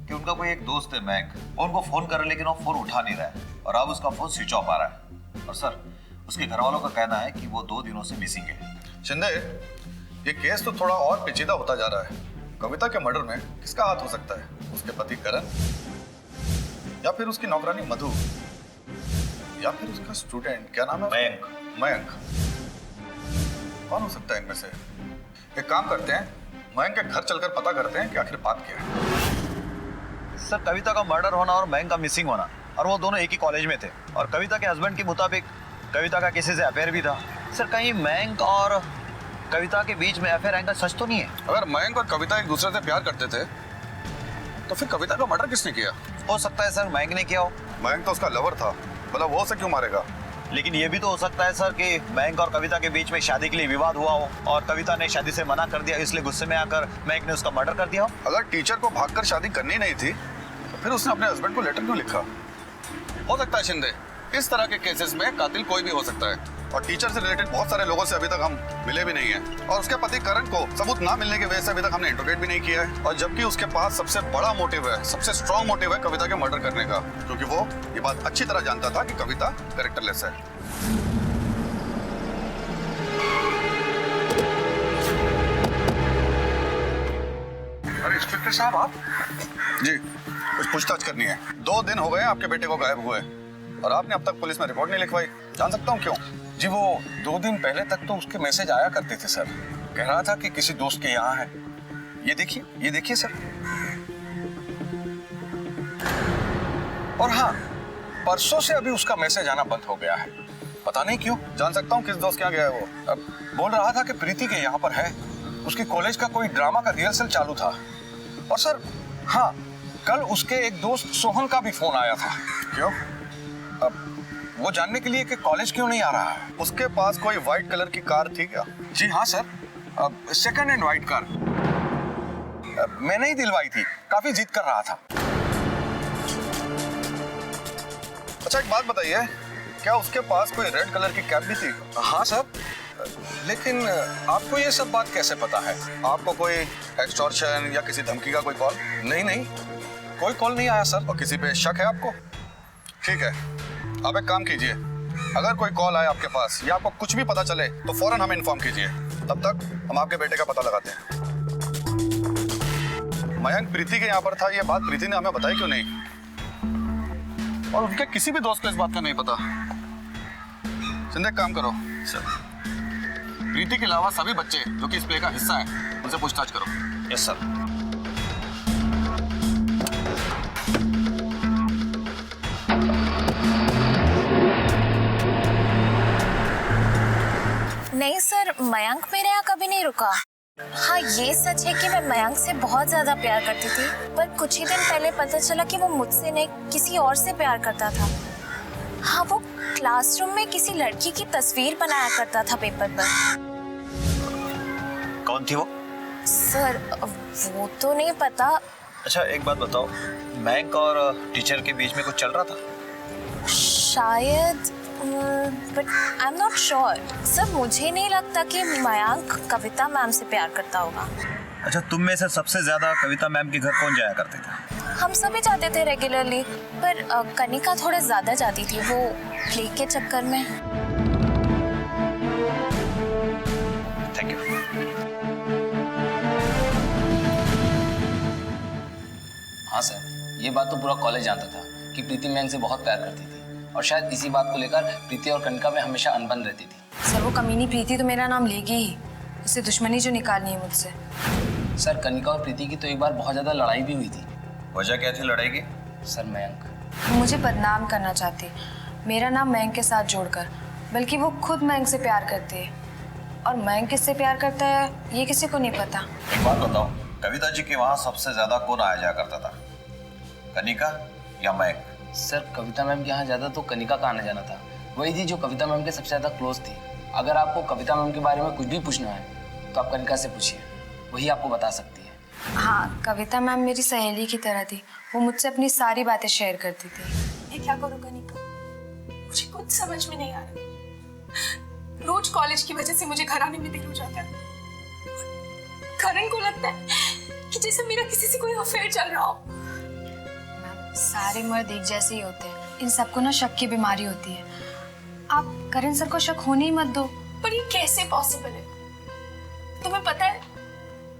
Speaker 12: कि उनका कोई एक दोस्त है मैक, वो उनको फोन कर रहा है लेकिन वो फोन उठा नहीं रहा है और अब उसका फोन स्विच ऑफ आ रहा है। और सर, उसके घर वालों का कहना है कि वो 2 दिनों से मिसिंग है।
Speaker 10: शिंदे, ये केस तो थोड़ा और पेचीदा होता जा रहा है। कविता के मर्डर में किसका हाथ हो सकता है? उसके पति करण, या फिर उसकी नौकरानी मधु, या फिर उसका स्टूडेंट, क्या नाम है?
Speaker 12: मयंक।
Speaker 10: मयंक। कौन हो सकता है इनमें से? एक काम करते हैं, मयंक के घर चलकर पता करते हैं कि आखिर बात क्या है।
Speaker 12: सर, कविता का मर्डर होना और मयंक का मिसिंग होना, और वो दोनों एक ही कॉलेज में थे, और कविता के हस्बैंड के मुताबिक कविता का किसी से अफेयर भी था। सर, कहीं मयंक और कविता के बीच में अफेयर एंगल सच तो नहीं है?
Speaker 10: अगर मयंक और कविता एक दूसरे से प्यार करते थे तो फिर कविता का मर्डर किसने किया?
Speaker 12: हो सकता है सर मयंक ने किया हो।
Speaker 10: मयंक तो उसका लवर था, भला वो उसे क्यों मारेगा?
Speaker 12: लेकिन ये भी तो हो सकता है सर कि मयंक और कविता के बीच में शादी के लिए विवाद हुआ हो, और कविता ने शादी से मना कर दिया, इसलिए गुस्से में आकर मयंक ने उसका मर्डर कर दिया हो।
Speaker 10: अगर टीचर को भागकर शादी करनी नहीं थी तो फिर उसने अपने हस्बैंड को लेटर क्यों लिखा? हो सकता है शिंदे, इस तरह के केसेस में कातिल कोई भी हो सकता है, और टीचर से रिलेटेड बहुत सारे लोगों से अभी तक हम मिले भी नहीं हैं, और उसके पति करण को सबूत ना मिलने की वजह से अभी तक हमने इंट्रोगेट भी नहीं किया है, और जबकि उसके पास सबसे बड़ा मोटिव है, सबसे स्ट्रॉन्ग मोटिव है कविता के मर्डर करने का, क्योंकि वो ये बात अच्छी तरह जानता था कि कविता कैरेक्टरलेस है। अरे इंस्पेक्टर साहब, आप जी, कुछ पूछताछ करनी है। 2 दिन हो गए आपके बेटे को गायब हुए, और आपने अब तक पुलिस में रिपोर्ट नहीं लिखवाई। जान सकता हूँ क्यों?
Speaker 13: जी, वो 2 दिन पहले तक तो उसके मैसेज आया करते थे सर। कह रहा था कि किसी दोस्त के यहाँ है। ये देखिए सर। और हाँ, परसों से अभी उसका मैसेज आना बंद हो गया है, पता नहीं क्यों।
Speaker 10: जान सकता हूँ किस दोस्त के यहाँ गया है वो?
Speaker 13: अब बोल रहा था कि प्रीति के यहाँ पर है, उसकी कॉलेज का कोई ड्रामा का रिहर्सल चालू था। और सर हाँ, कल उसके एक दोस्त सोहन का भी फोन आया था।
Speaker 10: क्यों?
Speaker 13: अब वो जानने के लिए कि कॉलेज क्यों नहीं आ रहा है।
Speaker 10: उसके पास कोई व्हाइट कलर की कार थी क्या?
Speaker 13: जी हाँ sir, second hand white car. मैंने ही दिलवाई थी, काफी जिद कर रहा था।
Speaker 10: अच्छा, एक बात बताइए, क्या उसके पास कोई रेड कलर की कैप भी थी?
Speaker 13: हाँ सर, लेकिन आपको ये सब बात कैसे पता है?
Speaker 10: आपको कोई एक्सटॉर्शन या किसी धमकी का कोई कॉल?
Speaker 13: नहीं, कोई कॉल नहीं आया सर।
Speaker 10: और किसी पे शक है आपको? ठीक है, आप एक काम कीजिए, अगर कोई कॉल आए आपके पास या आपको कुछ भी पता चले तो फौरन हमें इन्फॉर्म कीजिए। तब तक हम आपके बेटे का पता लगाते हैं। मयंक प्रीति के यहाँ पर था, ये बात प्रीति ने हमें बताई क्यों नहीं? और उनके किसी भी दोस्त को इस बात का नहीं पता। शिंदे, काम करो सर, प्रीति के अलावा सभी बच्चे जो कि इस प्ले का हिस्सा है उनसे पूछताछ करो।
Speaker 12: Yes sir.
Speaker 1: नहीं सर, मयंक मेरे यहाँ कभी नहीं रुका। हाँ, ये सच है कि मैं मयंक से बहुत ज्यादा प्यार करती थी, पर कुछ ही दिन पहले पता चला कि वो मुझसे नहीं किसी और से प्यार करता था। हाँ, वो क्लासरूम में किसी लड़की की तस्वीर बनाया करता था पेपर पर।
Speaker 12: कौन थी वो?
Speaker 1: सर, वो तो नहीं पता।
Speaker 12: अच्छा, एक बात बताओ, मयंक और टीचर के बीच में कुछ चल रहा था?
Speaker 1: शायद, but I am not sure. Sir, मुझे नहीं लगता कि मयंक कविता मैम से प्यार करता होगा।
Speaker 12: अच्छा, तुम में से सबसे ज्यादा कविता मैम के घर कौन जाया करते थे?
Speaker 1: हम सभी जाते थे रेगुलरली, पर कनिका थोड़ा ज्यादा जाती थी, वो प्ले के चक्कर में।
Speaker 12: Thank you.
Speaker 3: हाँ सर, ये बात तो पूरा कॉलेज जानता था कि प्रीति मयंक से बहुत प्यार करती थी, और शायद इसी बात को लेकर प्रीति और कनिका में हमेशा अनबन रहती थी।
Speaker 8: सर, वो कमीनी प्रीति तो मेरा नाम लेगी ही, उसे दुश्मनी जो निकालनी है मुझसे।
Speaker 3: सर, कनिका और प्रीति की तो एक बार बहुत ज्यादा लड़ाई भी हुई थी।
Speaker 12: वजह क्या थी लड़ाई की?
Speaker 3: सर, मयंक
Speaker 8: वो मुझे बदनाम करना चाहती, मेरा नाम मयंक के साथ जोड़कर, बल्कि वो खुद मयंक से प्यार करती है, और मयंक किससे प्यार करता है ये किसी को नहीं पता।
Speaker 12: एक बात बताओ, कविता जी के वहाँ सबसे ज्यादा कौन आया जाया करता था, कनिका या मयंक?
Speaker 3: सर, कविता मैम के यहाँ ज्यादा तो कनिका का आना जाना था। वही थी जो कविता मैम के सबसे ज्यादा क्लोज थी। अगर आपको कविता मैम के बारे में कुछ भी पूछना है तो आप कनिका से पूछिए, वही आपको बता सकती है।
Speaker 8: हाँ, कविता मैम मेरी सहेली की तरह थी, वो मुझसे अपनी सारी बातें शेयर करती थी।
Speaker 2: मैं क्या करूँ कनिका, मुझे कुछ समझ में नहीं आ रहा। रोज कॉलेज की वजह से मुझे घर आने में देर हो जाता है। करण को लगता है कि जैसे मेरा किसी से कोई अफेयर चल रहा हो।
Speaker 8: सारे मर्द एक जैसे ही होते हैं, इन सबको ना शक की बीमारी होती है। आप करण सर को शक होने ही मत दो।
Speaker 2: पर ये कैसे पॉसिबल है? तुम्हें पता है,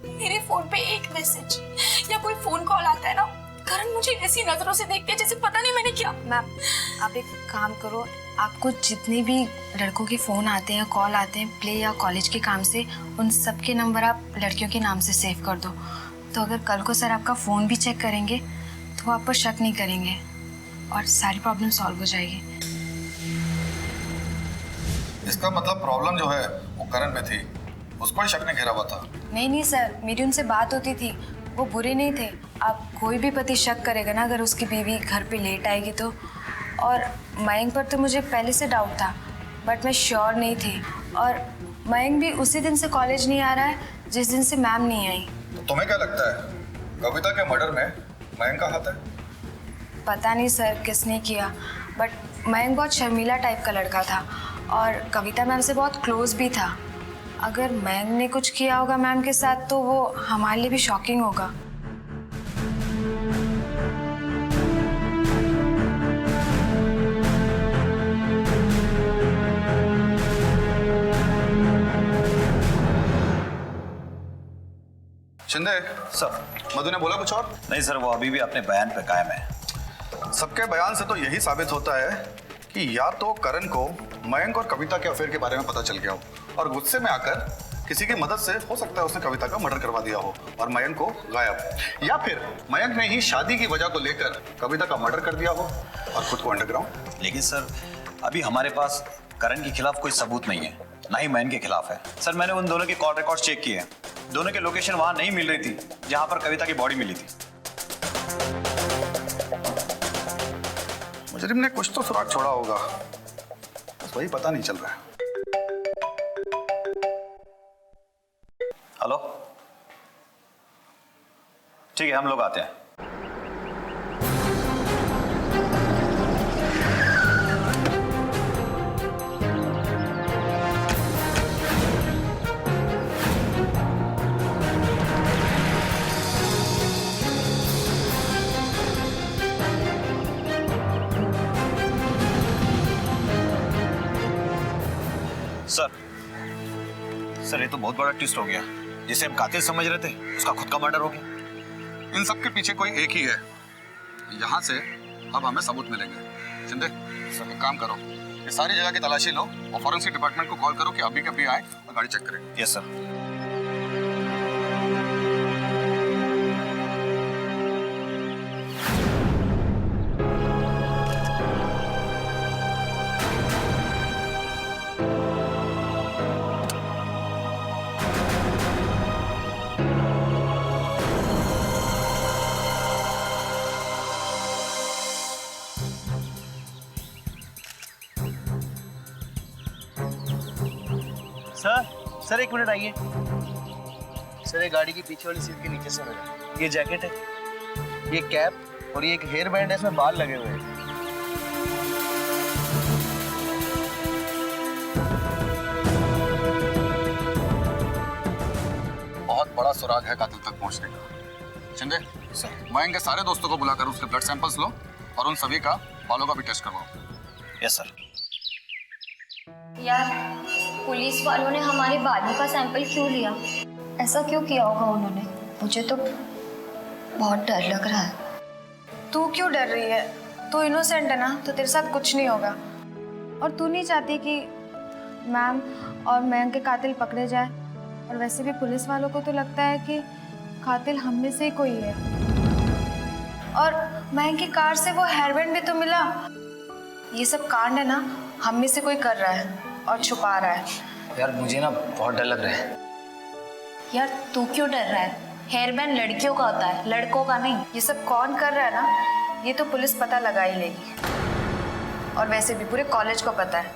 Speaker 2: मेरे फोन पे एक मैसेज या कोई फोन कॉल आता है ना, करण मुझे ऐसी नजरों से देखते हैं जैसे पता नहीं मैंने क्या।
Speaker 8: मैम आप एक काम करो, आपको जितने भी लड़कों के फ़ोन आते हैं, कॉल आते हैं प्ले या कॉलेज के काम से, उन सब के नंबर आप लड़कियों के नाम से सेव कर दो। तो अगर कल को सर आपका फ़ोन भी चेक करेंगे तो वो आप पर शक नहीं करेंगे और सारी प्रॉब्लम सॉल्व हो जाएगी।
Speaker 10: इसका मतलब प्रॉब्लम जो है वो करण में थी, उसको ही शक ने घेरा हुआ था।
Speaker 8: नहीं सर, मेरी उनसे बात होती थी, वो बुरे नहीं थे। आप कोई भी पति शक करेगा ना अगर उसकी बीवी घर पे लेट आएगी तो। और मयंक पर तो मुझे पहले से डाउट था, बट मैं श्योर नहीं थी। और मयंक भी उसी दिन से कॉलेज नहीं आ रहा है जिस दिन से मैम नहीं आई।
Speaker 10: तो तुम्हें क्या लगता है कविता के मर्डर में मयंक का हाथ है?
Speaker 8: पता नहीं सर किसने किया, बट मयंक बहुत शर्मीला टाइप का लड़का था और कविता मैम से बहुत क्लोज भी था। अगर मयंक ने कुछ किया होगा मैम के साथ तो वो हमारे लिए भी शॉकिंग होगा।
Speaker 10: शिंदे
Speaker 12: सर,
Speaker 10: मधु ने बोला कुछ और?
Speaker 12: नहीं सर, वो अभी भी अपने बयान पे कायम है।
Speaker 10: सबके बयान से तो यही साबित होता है कि या तो करण को मयंक और कविता के अफेयर के बारे में पता चल गया हो और गुस्से में आकर किसी की मदद से हो सकता है उसने कविता का मर्डर करवा दिया हो और मयंक को गायब, या फिर मयंक ने ही शादी की वजह को लेकर कविता का मर्डर कर दिया हो और खुद को अंडरग्राउंड।
Speaker 12: लेकिन सर अभी हमारे पास करण के खिलाफ कोई सबूत नहीं है, ना ही मयंक के खिलाफ है। सर मैंने उन दोनों के कॉल रिकॉर्ड चेक किए हैं, दोनों के लोकेशन वहां नहीं मिल रही थी जहां पर कविता की बॉडी मिली थी।
Speaker 10: मुजरिम ने कुछ तो सुराग छोड़ा होगा, बस वही पता नहीं चल रहा है।
Speaker 12: हेलो, ठीक है हम लोग आते हैं। सर ये तो बहुत बड़ा ट्विस्ट हो गया। जिसे हम कातिल समझ रहे थे उसका खुद का मर्डर हो गया।
Speaker 10: इन सब के पीछे कोई एक ही है। यहाँ से अब हमें सबूत मिलेंगे। शिंदे सर एक काम करो, ये सारी जगह की तलाशी लो और फॉरेंसिक डिपार्टमेंट को कॉल करो कि अभी कभी आए और गाड़ी चेक करें।
Speaker 12: Yes sir.
Speaker 14: सर एक मिनट आइए। सर ये गाड़ी की पीछे वाली सीट के नीचे से मिला। ये जैकेट है, ये कैप और ये एक हेयर बैंड है, इसमें बाल लगे हुए हैं।
Speaker 10: बहुत बड़ा सुराग है कातिल तक पहुंचने का। शिंदे मयंक के सारे दोस्तों को बुलाकर उसके ब्लड सैंपल्स लो और उन सभी का बालों का भी टेस्ट करवाओ।
Speaker 12: Yes sir.
Speaker 7: यार पुलिस वालों ने हमारे बालों का सैंपल क्यों लिया? ऐसा क्यों किया होगा उन्होंने? मुझे तो बहुत डर लग रहा है।
Speaker 8: तू क्यों डर रही है? तू इनोसेंट है ना, तो तेरे साथ कुछ नहीं होगा। और तू नहीं चाहती कि मैम और मयंक के कातिल पकड़े जाए। और वैसे भी पुलिस वालों को तो लगता है कि कातिल हम में से ही कोई है। और मयंक की कार से वो हेयरबैंड भी तो मिला। ये सब कांड है ना, हम में से कोई कर रहा है और छुपा रहा है।
Speaker 3: यार मुझे ना बहुत डर लग रहा है।
Speaker 1: यार तू क्यों डर रहा है? हेयर बैंड लड़कियों का होता है, लड़कों का नहीं।
Speaker 8: ये सब कौन कर रहा है ना, ये तो पुलिस पता लगा ही लेगी। और वैसे भी पूरे कॉलेज को पता है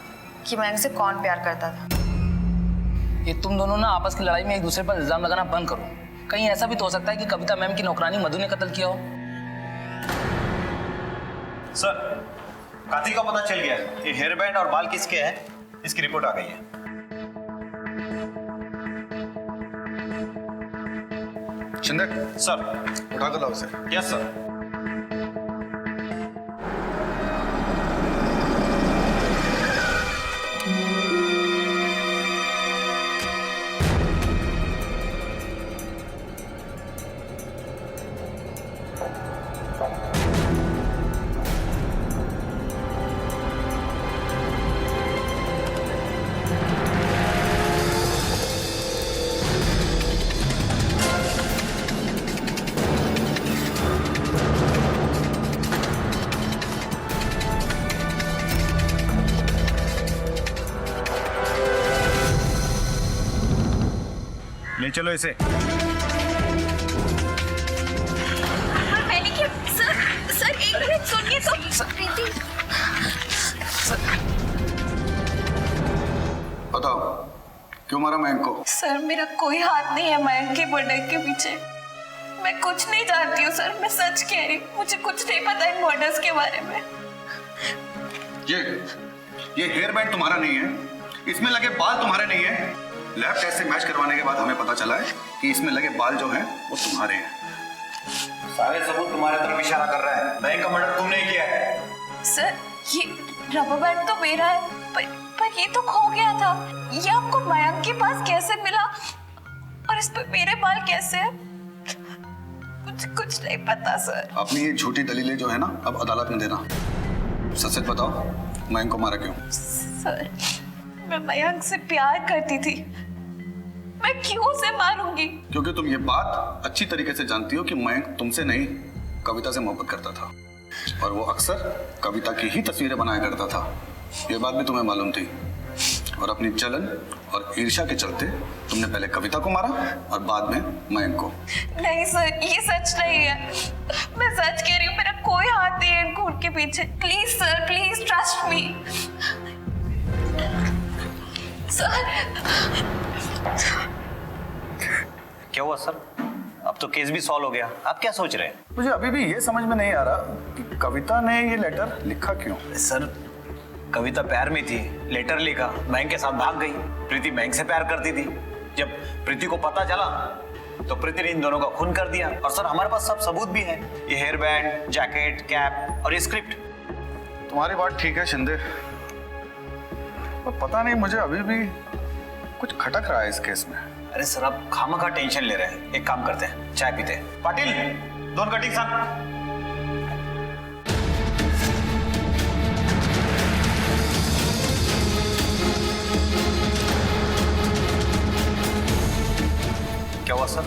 Speaker 8: कि मयंक से कौन प्यार करता था।
Speaker 3: ये तुम दोनों ना आपस की लड़ाई में एक दूसरे पर इल्जाम लगाना बंद करो। कहीं ऐसा भी तो हो सकता है कि कविता मैम की नौकरानी मधु ने कत्ल किया हो।
Speaker 12: सर कातिल का पता चल गया। ये हेयर बैंड और बाल किसके हैं, इसकी रिपोर्ट आ गई है।
Speaker 10: शिंदे
Speaker 12: सर
Speaker 10: उठा कर लाओ इसे।
Speaker 12: Yes sir. ले चलो इसे।
Speaker 1: पहले क्या सर एक मिनट सुनिए तो प्रीति।
Speaker 10: बताओ क्यों मारा मयंक को?
Speaker 1: सर मेरा कोई हाथ नहीं है मयंक के मर्डर के पीछे। मैं कुछ नहीं जानती हूँ सर, मैं सच कह रही हूँ, मुझे कुछ नहीं पता इन मर्डर्स के बारे में।
Speaker 10: ये हेयर बैंड तुम्हारा नहीं है, इसमें लगे बाल तुम्हारे नहीं है। लैब टेस्ट से मैच करवाने के बाद हमें पता चला है कि इसमें लगे बाल जो हैं वो तुम्हारे हैं।
Speaker 12: सारे सबूत तुम्हारे तरफ इशारा कर रहे हैं। मयंक का मर्डर तुमने ही किया है।
Speaker 1: सर ये रबर बैंड तो मेरा है, पर ये तो खो गया था। ये आपको मयंक के पास कैसे मिला और इस पर मेरे बाल कैसे हैं? मुझे कुछ नहीं पता सर।
Speaker 10: अपनी ये झूठी दलीलें जो है ना अब अदालत में देना। सच सच बताओ मयंक को मारा क्यों?
Speaker 1: सर मैं मयंक से प्यार करती थी, मैं क्यों उसे मारूंगी?
Speaker 10: क्योंकि तुम ये बात अच्छी तरीके से जानती हो कि मयंक तुमसे नहीं कविता से मोहब्बत करता था और वो अक्सर कविता की ही तस्वीरें बनाया करता था। ये बात भी तुम्हें मालूम थी और अपनी जलन और ईर्ष्या के चलते तुमने पहले कविता को मारा और बाद में मयंक को।
Speaker 1: नहीं सर ये सच नहीं है, मैं सच कह रही हूँ, मेरा कोई हाथ नहीं है इन खून के पीछे। Please sir please trust me sir.
Speaker 12: क्या हुआ सर? अब तो केस भी सॉल्व हो गया, आप क्या सोच रहे हैं?
Speaker 10: मुझे अभी भी ये समझ में नहीं आ रहा कि कविता ने ये लेटर लिखा क्यों।
Speaker 12: सर कविता प्यार में थी, लेटर लिखा, मयंक के साथ भाग गई। प्रीति मयंक से प्यार करती थी। जब प्रीति को पता चला तो प्रीति ने इन दोनों का खून कर दिया। और सर हमारे पास सब सबूत भी है, ये हेयर बैंड, जैकेट, कैप और ये स्क्रिप्ट।
Speaker 10: तुम्हारी बात ठीक है शिंदे, पर पता नहीं मुझे अभी भी कुछ खटक रहा है इस केस में।
Speaker 12: अरे सर आप खामखा टेंशन ले रहे हैं, एक काम करते हैं चाय पीते हैं। पाटिल 2 कटिंग साथ। क्या हुआ सर?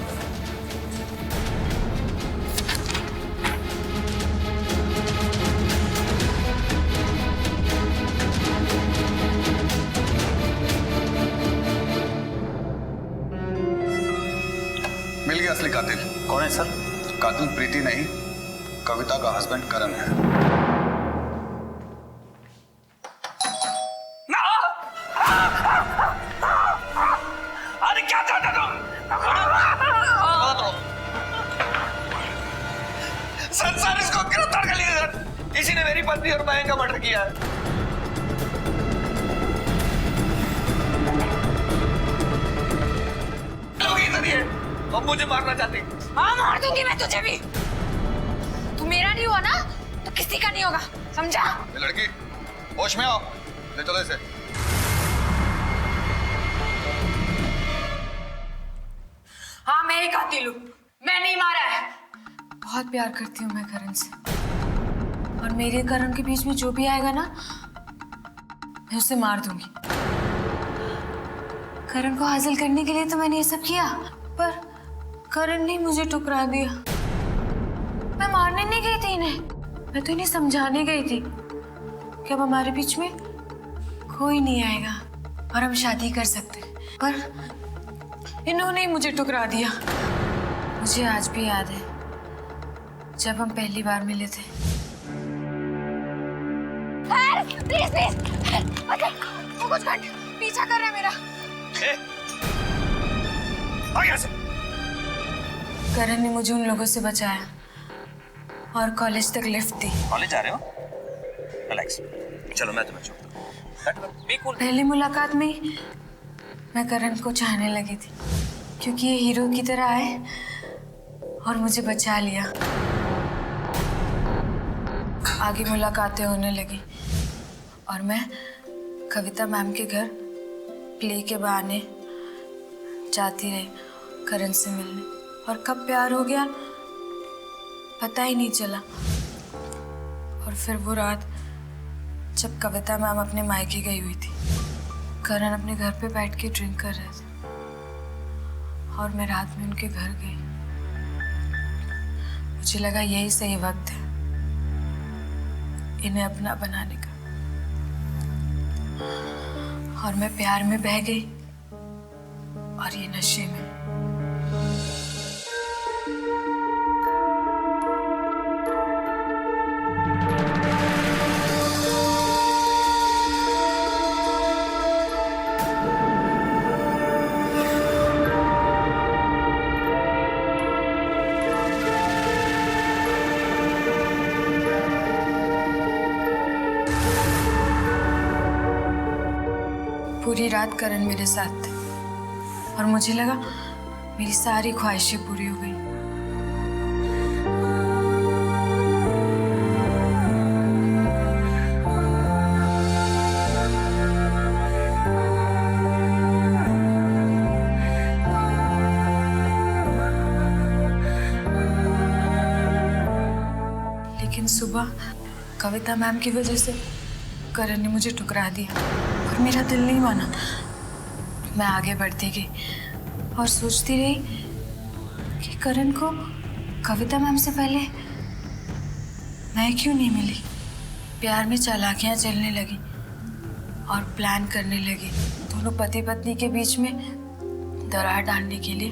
Speaker 10: मिल गया असली कातिल।
Speaker 12: कौन है सर?
Speaker 10: कातिल प्रीति नहीं, कविता का हस्बैंड करण है।
Speaker 12: अरे क्या चाहते तुम? सर इसको गिरफ्तार कर लीजिए सर। इसी ने मेरी पत्नी और मयंक का मर्डर किया है। अब मुझे मारना चाहती?
Speaker 2: हाँ मार दूंगी मैं तुझे भी। तू मेरा नहीं हुआ ना तो किसी का नहीं होगा, समझा?
Speaker 10: ये लड़की होश में आओ, ले चलो इसे।
Speaker 2: हाँ मैं ही कातिल हूँ, मैं नहीं मारा है।
Speaker 8: बहुत प्यार करती हूँ मैं करण से, और मेरे करण के बीच में जो भी आएगा ना मैं उसे मार दूंगी। करण को हासिल करने के लिए तो मैंने ये सब किया, पर करण ने मुझे ठुकरा दिया। मैं मारने नहीं गई थी इन्हें, मैं तो इन्हें समझाने गई थी कि अब हमारे बीच में कोई नहीं आएगा और हम शादी कर सकते हैं, पर इन्होंने ही मुझे ठुकरा दिया। मुझे आज भी याद है जब हम पहली बार मिले थे।
Speaker 2: प्लीज प्लीज वो कुछ कर, पीछा कर रहा है मेरा।
Speaker 8: करण ने मुझे उन लोगों से बचाया और कॉलेज तक लिफ्ट दी।
Speaker 12: कॉलेज जा रहे हो? रिलैक्स, चलो मैं तुम्हें छोड़ता हूं।
Speaker 8: पहली मुलाकात में मैं करण को चाहने लगी थी क्योंकि ये हीरो की तरह आए और मुझे बचा लिया। आगे मुलाकातें होने लगी और मैं कविता मैम के घर प्ले के बहाने जाती रही करण से मिलने, और कब प्यार हो गया पता ही नहीं चला। और फिर वो रात जब कविता मैम अपने मायके गई हुई थी, करण अपने घर पे बैठ के ड्रिंक कर रहे थे और मैं रात में उनके घर गई। मुझे लगा यही सही वक्त है इन्हें अपना बनाने का, और मैं प्यार में बह गई और ये नशे में। पूरी रात करण मेरे साथ थे और मुझे लगा मेरी सारी ख्वाहिशें पूरी हो गई। लेकिन सुबह कविता मैम की वजह से करण ने मुझे ठुकरा दिया और मेरा दिल नहीं माना। मैं आगे बढ़ती गई और सोचती रही कि करण को कविता मैम से पहले मैं क्यों नहीं मिली। प्यार में चालाकियां चलने लगी और प्लान करने लगी। दोनों पति पत्नी के बीच में दरार डालने के लिए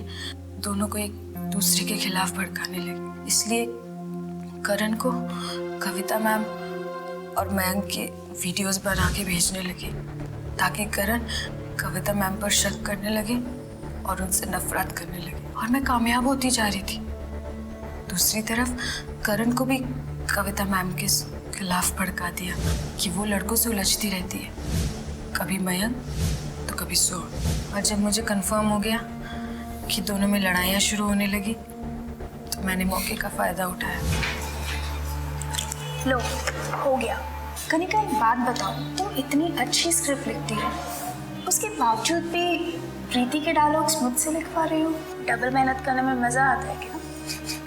Speaker 8: दोनों को एक दूसरे के खिलाफ भड़काने लगी। इसलिए करण को कविता मैम और मयंक के वीडियोस बना के भेजने लगी ताकि करण कविता मैम पर शक करने लगे और उनसे नफरत करने लगे। और मैं कामयाब होती जा रही थी। दूसरी तरफ करण को भी कविता मैम के खिलाफ भड़का दिया कि वो लड़कों से उलझती रहती है, कभी मयंक तो कभी सोहन। और जब मुझे कंफर्म हो गया कि दोनों में लड़ाइयाँ शुरू होने लगी तो मैंने मौके का फ़ायदा उठाया।
Speaker 2: लो, हो गया। कनिका, एक बात बताओ, तुम इतनी अच्छी स्क्रिप्ट लिखती हो, उसके बावजूद भी प्रीति के डायलॉग्स मुझसे लिखवा रही हो। डबल मेहनत करने में मजा आता है क्या?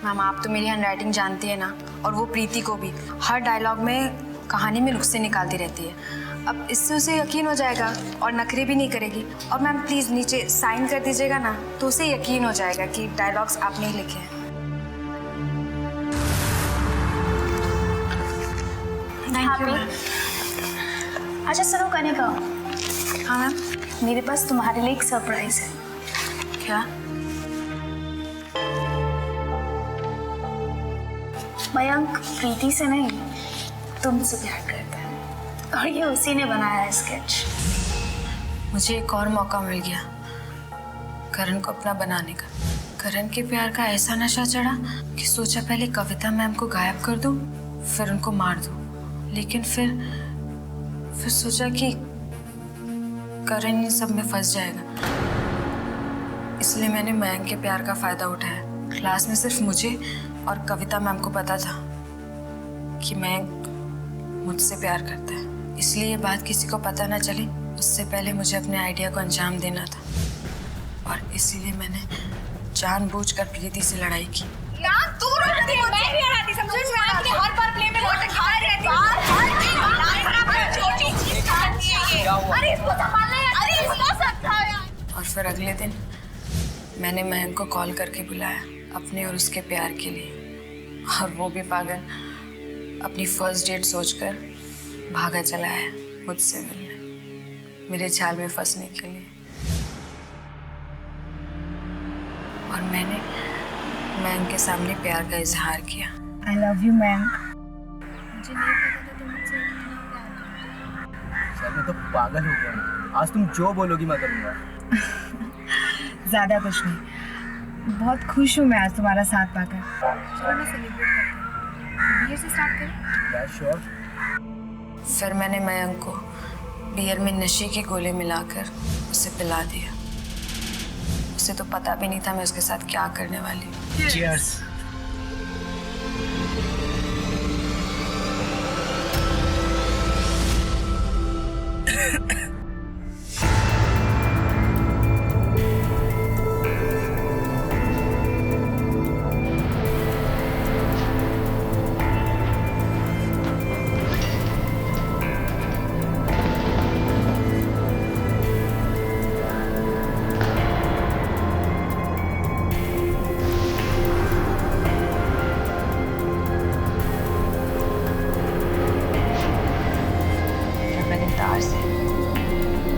Speaker 8: मैम, आप तो मेरी हैंडराइटिंग जानती है ना, और वो प्रीति को भी हर डायलॉग में कहानी में नुक्से निकालती रहती है। अब इससे उसे यकीन हो जाएगा और नखरे भी नहीं करेगी। और मैम प्लीज़ नीचे साइन कर दीजिएगा ना, तो उसे यकीन हो जाएगा कि डायलॉग्स आपने ही लिखे हैं।
Speaker 2: अच्छा सुनो कनिका।
Speaker 8: हाँ मैम।
Speaker 2: मेरे पास तुम्हारे लिए एक सरप्राइज है।
Speaker 8: क्या?
Speaker 2: मयंक प्रीति से नहीं, तुमसे प्यार करता है और ये उसी ने बनाया है स्केच।
Speaker 8: मुझे एक और मौका मिल गया करण को अपना बनाने का। करण के प्यार का ऐसा नशा चढ़ा कि सोचा पहले कविता मैम को गायब कर दूं, फिर उनको मार दूं। लेकिन फिर सोचा कि करण इन सब में फंस जाएगा, इसलिए मैंने मयंक के प्यार का फायदा उठाया। क्लास में सिर्फ मुझे और कविता मैम को पता था कि मयंक मुझसे प्यार करता है, इसलिए ये बात किसी को पता ना चले उससे पहले मुझे अपने आइडिया को अंजाम देना था। और इसीलिए मैंने जानबूझकर प्रीति से लड़ाई की।
Speaker 2: यार तू रहती है, मैं भी रहती, समझ में आ रही है। हर बार प्ले में लौट के आ रहती है। छोटी चीज खाती है ये। अरे इसको संभालना है, अरे इसको समझाओ यार।
Speaker 8: और फिर अगले दिन मैंने मयंक को कॉल करके बुलाया अपने और उसके प्यार के लिए, और वो भी पागल अपनी फर्स्ट डेट सोचकर भागा चला है मुझसे मिलने, मेरे जाल में फंसने के लिए। और मैंने मयंक के सामने प्यार का इजहार किया।
Speaker 2: I love you Mayank.
Speaker 8: मुझे नहीं पता था तुम मुझसे इतना प्यार करते हो।
Speaker 5: सर मैं तो पागल हो गया। आज तुम जो बोलोगी मैं करूँगा।
Speaker 8: ज़्यादा कुछ नहीं, बहुत खुश हूँ मैं आज तुम्हारा साथ पाकर। चलो ना सेलिब्रेट करते हैं। बियर से स्टार्ट करें?
Speaker 5: या श्योर।
Speaker 8: फिर मैंने मयंक को बियर में नशे के गोले मिलाकर उसे पिला दिया। उसे तो पता भी नहीं था मैं उसके साथ क्या करने वाली हूँ।
Speaker 5: Cheers.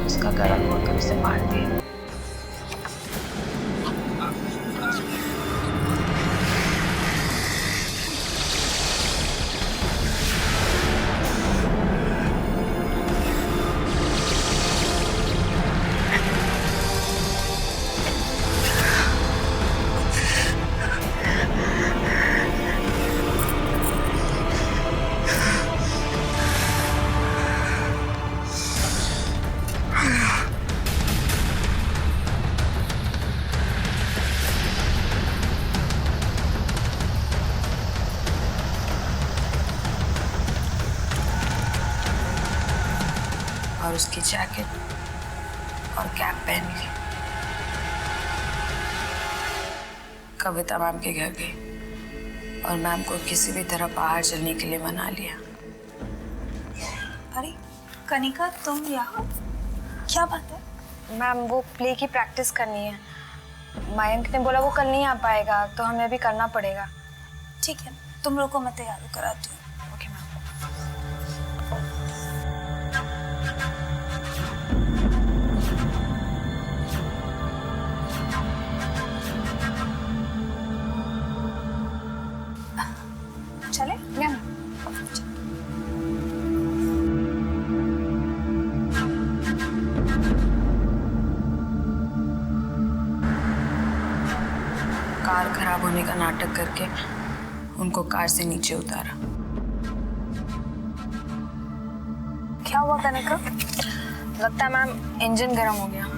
Speaker 8: उसका गला घोटकर उसे मार दिया। और उसकी जैकेट और कैप पहन ली। कविता मैम के घर गई और मैम को किसी भी तरह बाहर चलने के लिए मना लिया।
Speaker 2: अरे कनिका, तुम यहाँ? क्या बात है?
Speaker 8: मैम वो प्ले की प्रैक्टिस करनी है। मयंक ने बोला वो कल नहीं आ पाएगा, तो हमें भी करना पड़ेगा।
Speaker 2: ठीक है, तुम लोग को मैं तैयार कराती हूँ।
Speaker 8: Okay ma'am.
Speaker 2: चले?
Speaker 8: मैम कार खराब होने का नाटक करके उनको कार से नीचे उतारा।
Speaker 2: क्या हुआ कनिका?
Speaker 8: लगता है मैम इंजन गर्म हो गया।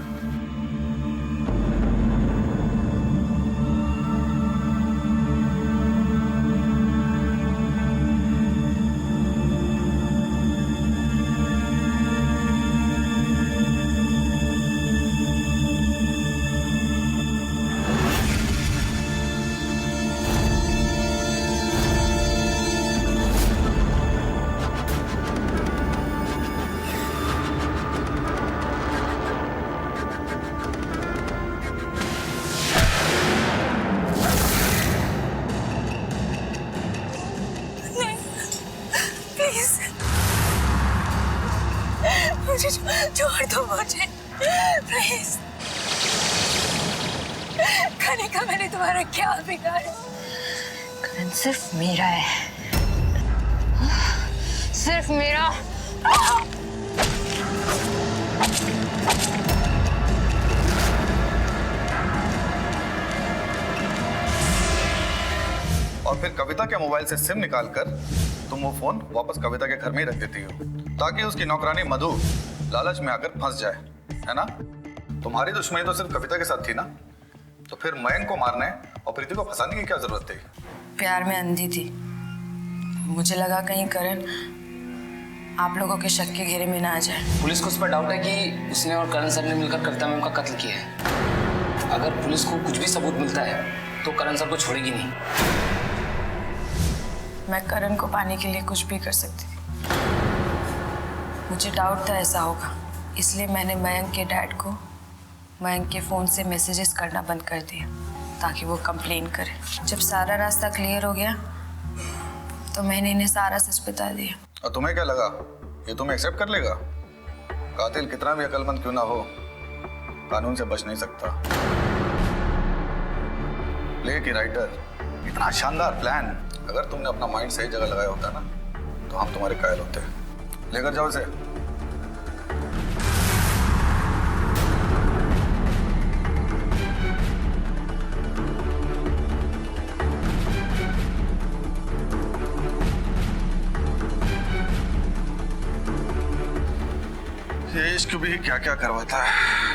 Speaker 2: मुझे छोड़ दो मुझे, प्लीज। कनिका, मैंने तुम्हारा क्या बिगाड़ा?
Speaker 8: करण सिर्फ मेरा है, सिर्फ मेरा।
Speaker 10: और फिर कविता के मोबाइल से सिम निकालकर तुम वो फोन वापस कविता के घर में ही रख देती हो, ताकि उसकी नौकरानी मधु लालच में आकर फंस जाए, है ना? तुम्हारी दुश्मनी तो सिर्फ कविता के साथ थी ना, तो फिर मयंक को मारने और प्रीति को फंसाने की क्या जरूरत थी?
Speaker 8: प्यार में अंधी थी। मुझे लगा कहीं करण आप लोगों के शक के घेरे में ना आ जाए।
Speaker 3: पुलिस को उस पर डाउट है कि उसने और करण सर ने मिलकर कविता मैम का कत्ल किया है। अगर पुलिस को कुछ भी सबूत मिलता है तो करण सर को छोड़ेगी नहीं।
Speaker 8: मैं करण को पाने के लिए कुछ भी कर सकती थी। मुझे डाउट था ऐसा होगा, इसलिए मैंने मयंक के डैड को मयंक के फ़ोन से मैसेजेस करना बंद कर दिया ताकि वो कंप्लेन करे। जब सारा रास्ता क्लियर हो गया तो मैंने इन्हें सारा सच बता दिया।
Speaker 10: और तुम्हें क्या लगा ये तुम्हें एक्सेप्ट कर लेगा? कातिल कितना भी अक्लमंद क्यों ना हो, कानून से बच नहीं सकता। प्ले की राइटर, इतना शानदार प्लान अगर तुमने अपना माइंड सही जगह लगाया होता ना, तो हम तुम्हारे कायल होते। लेकर जाओ इसे। ये इश्क भी क्या क्या करवाता है।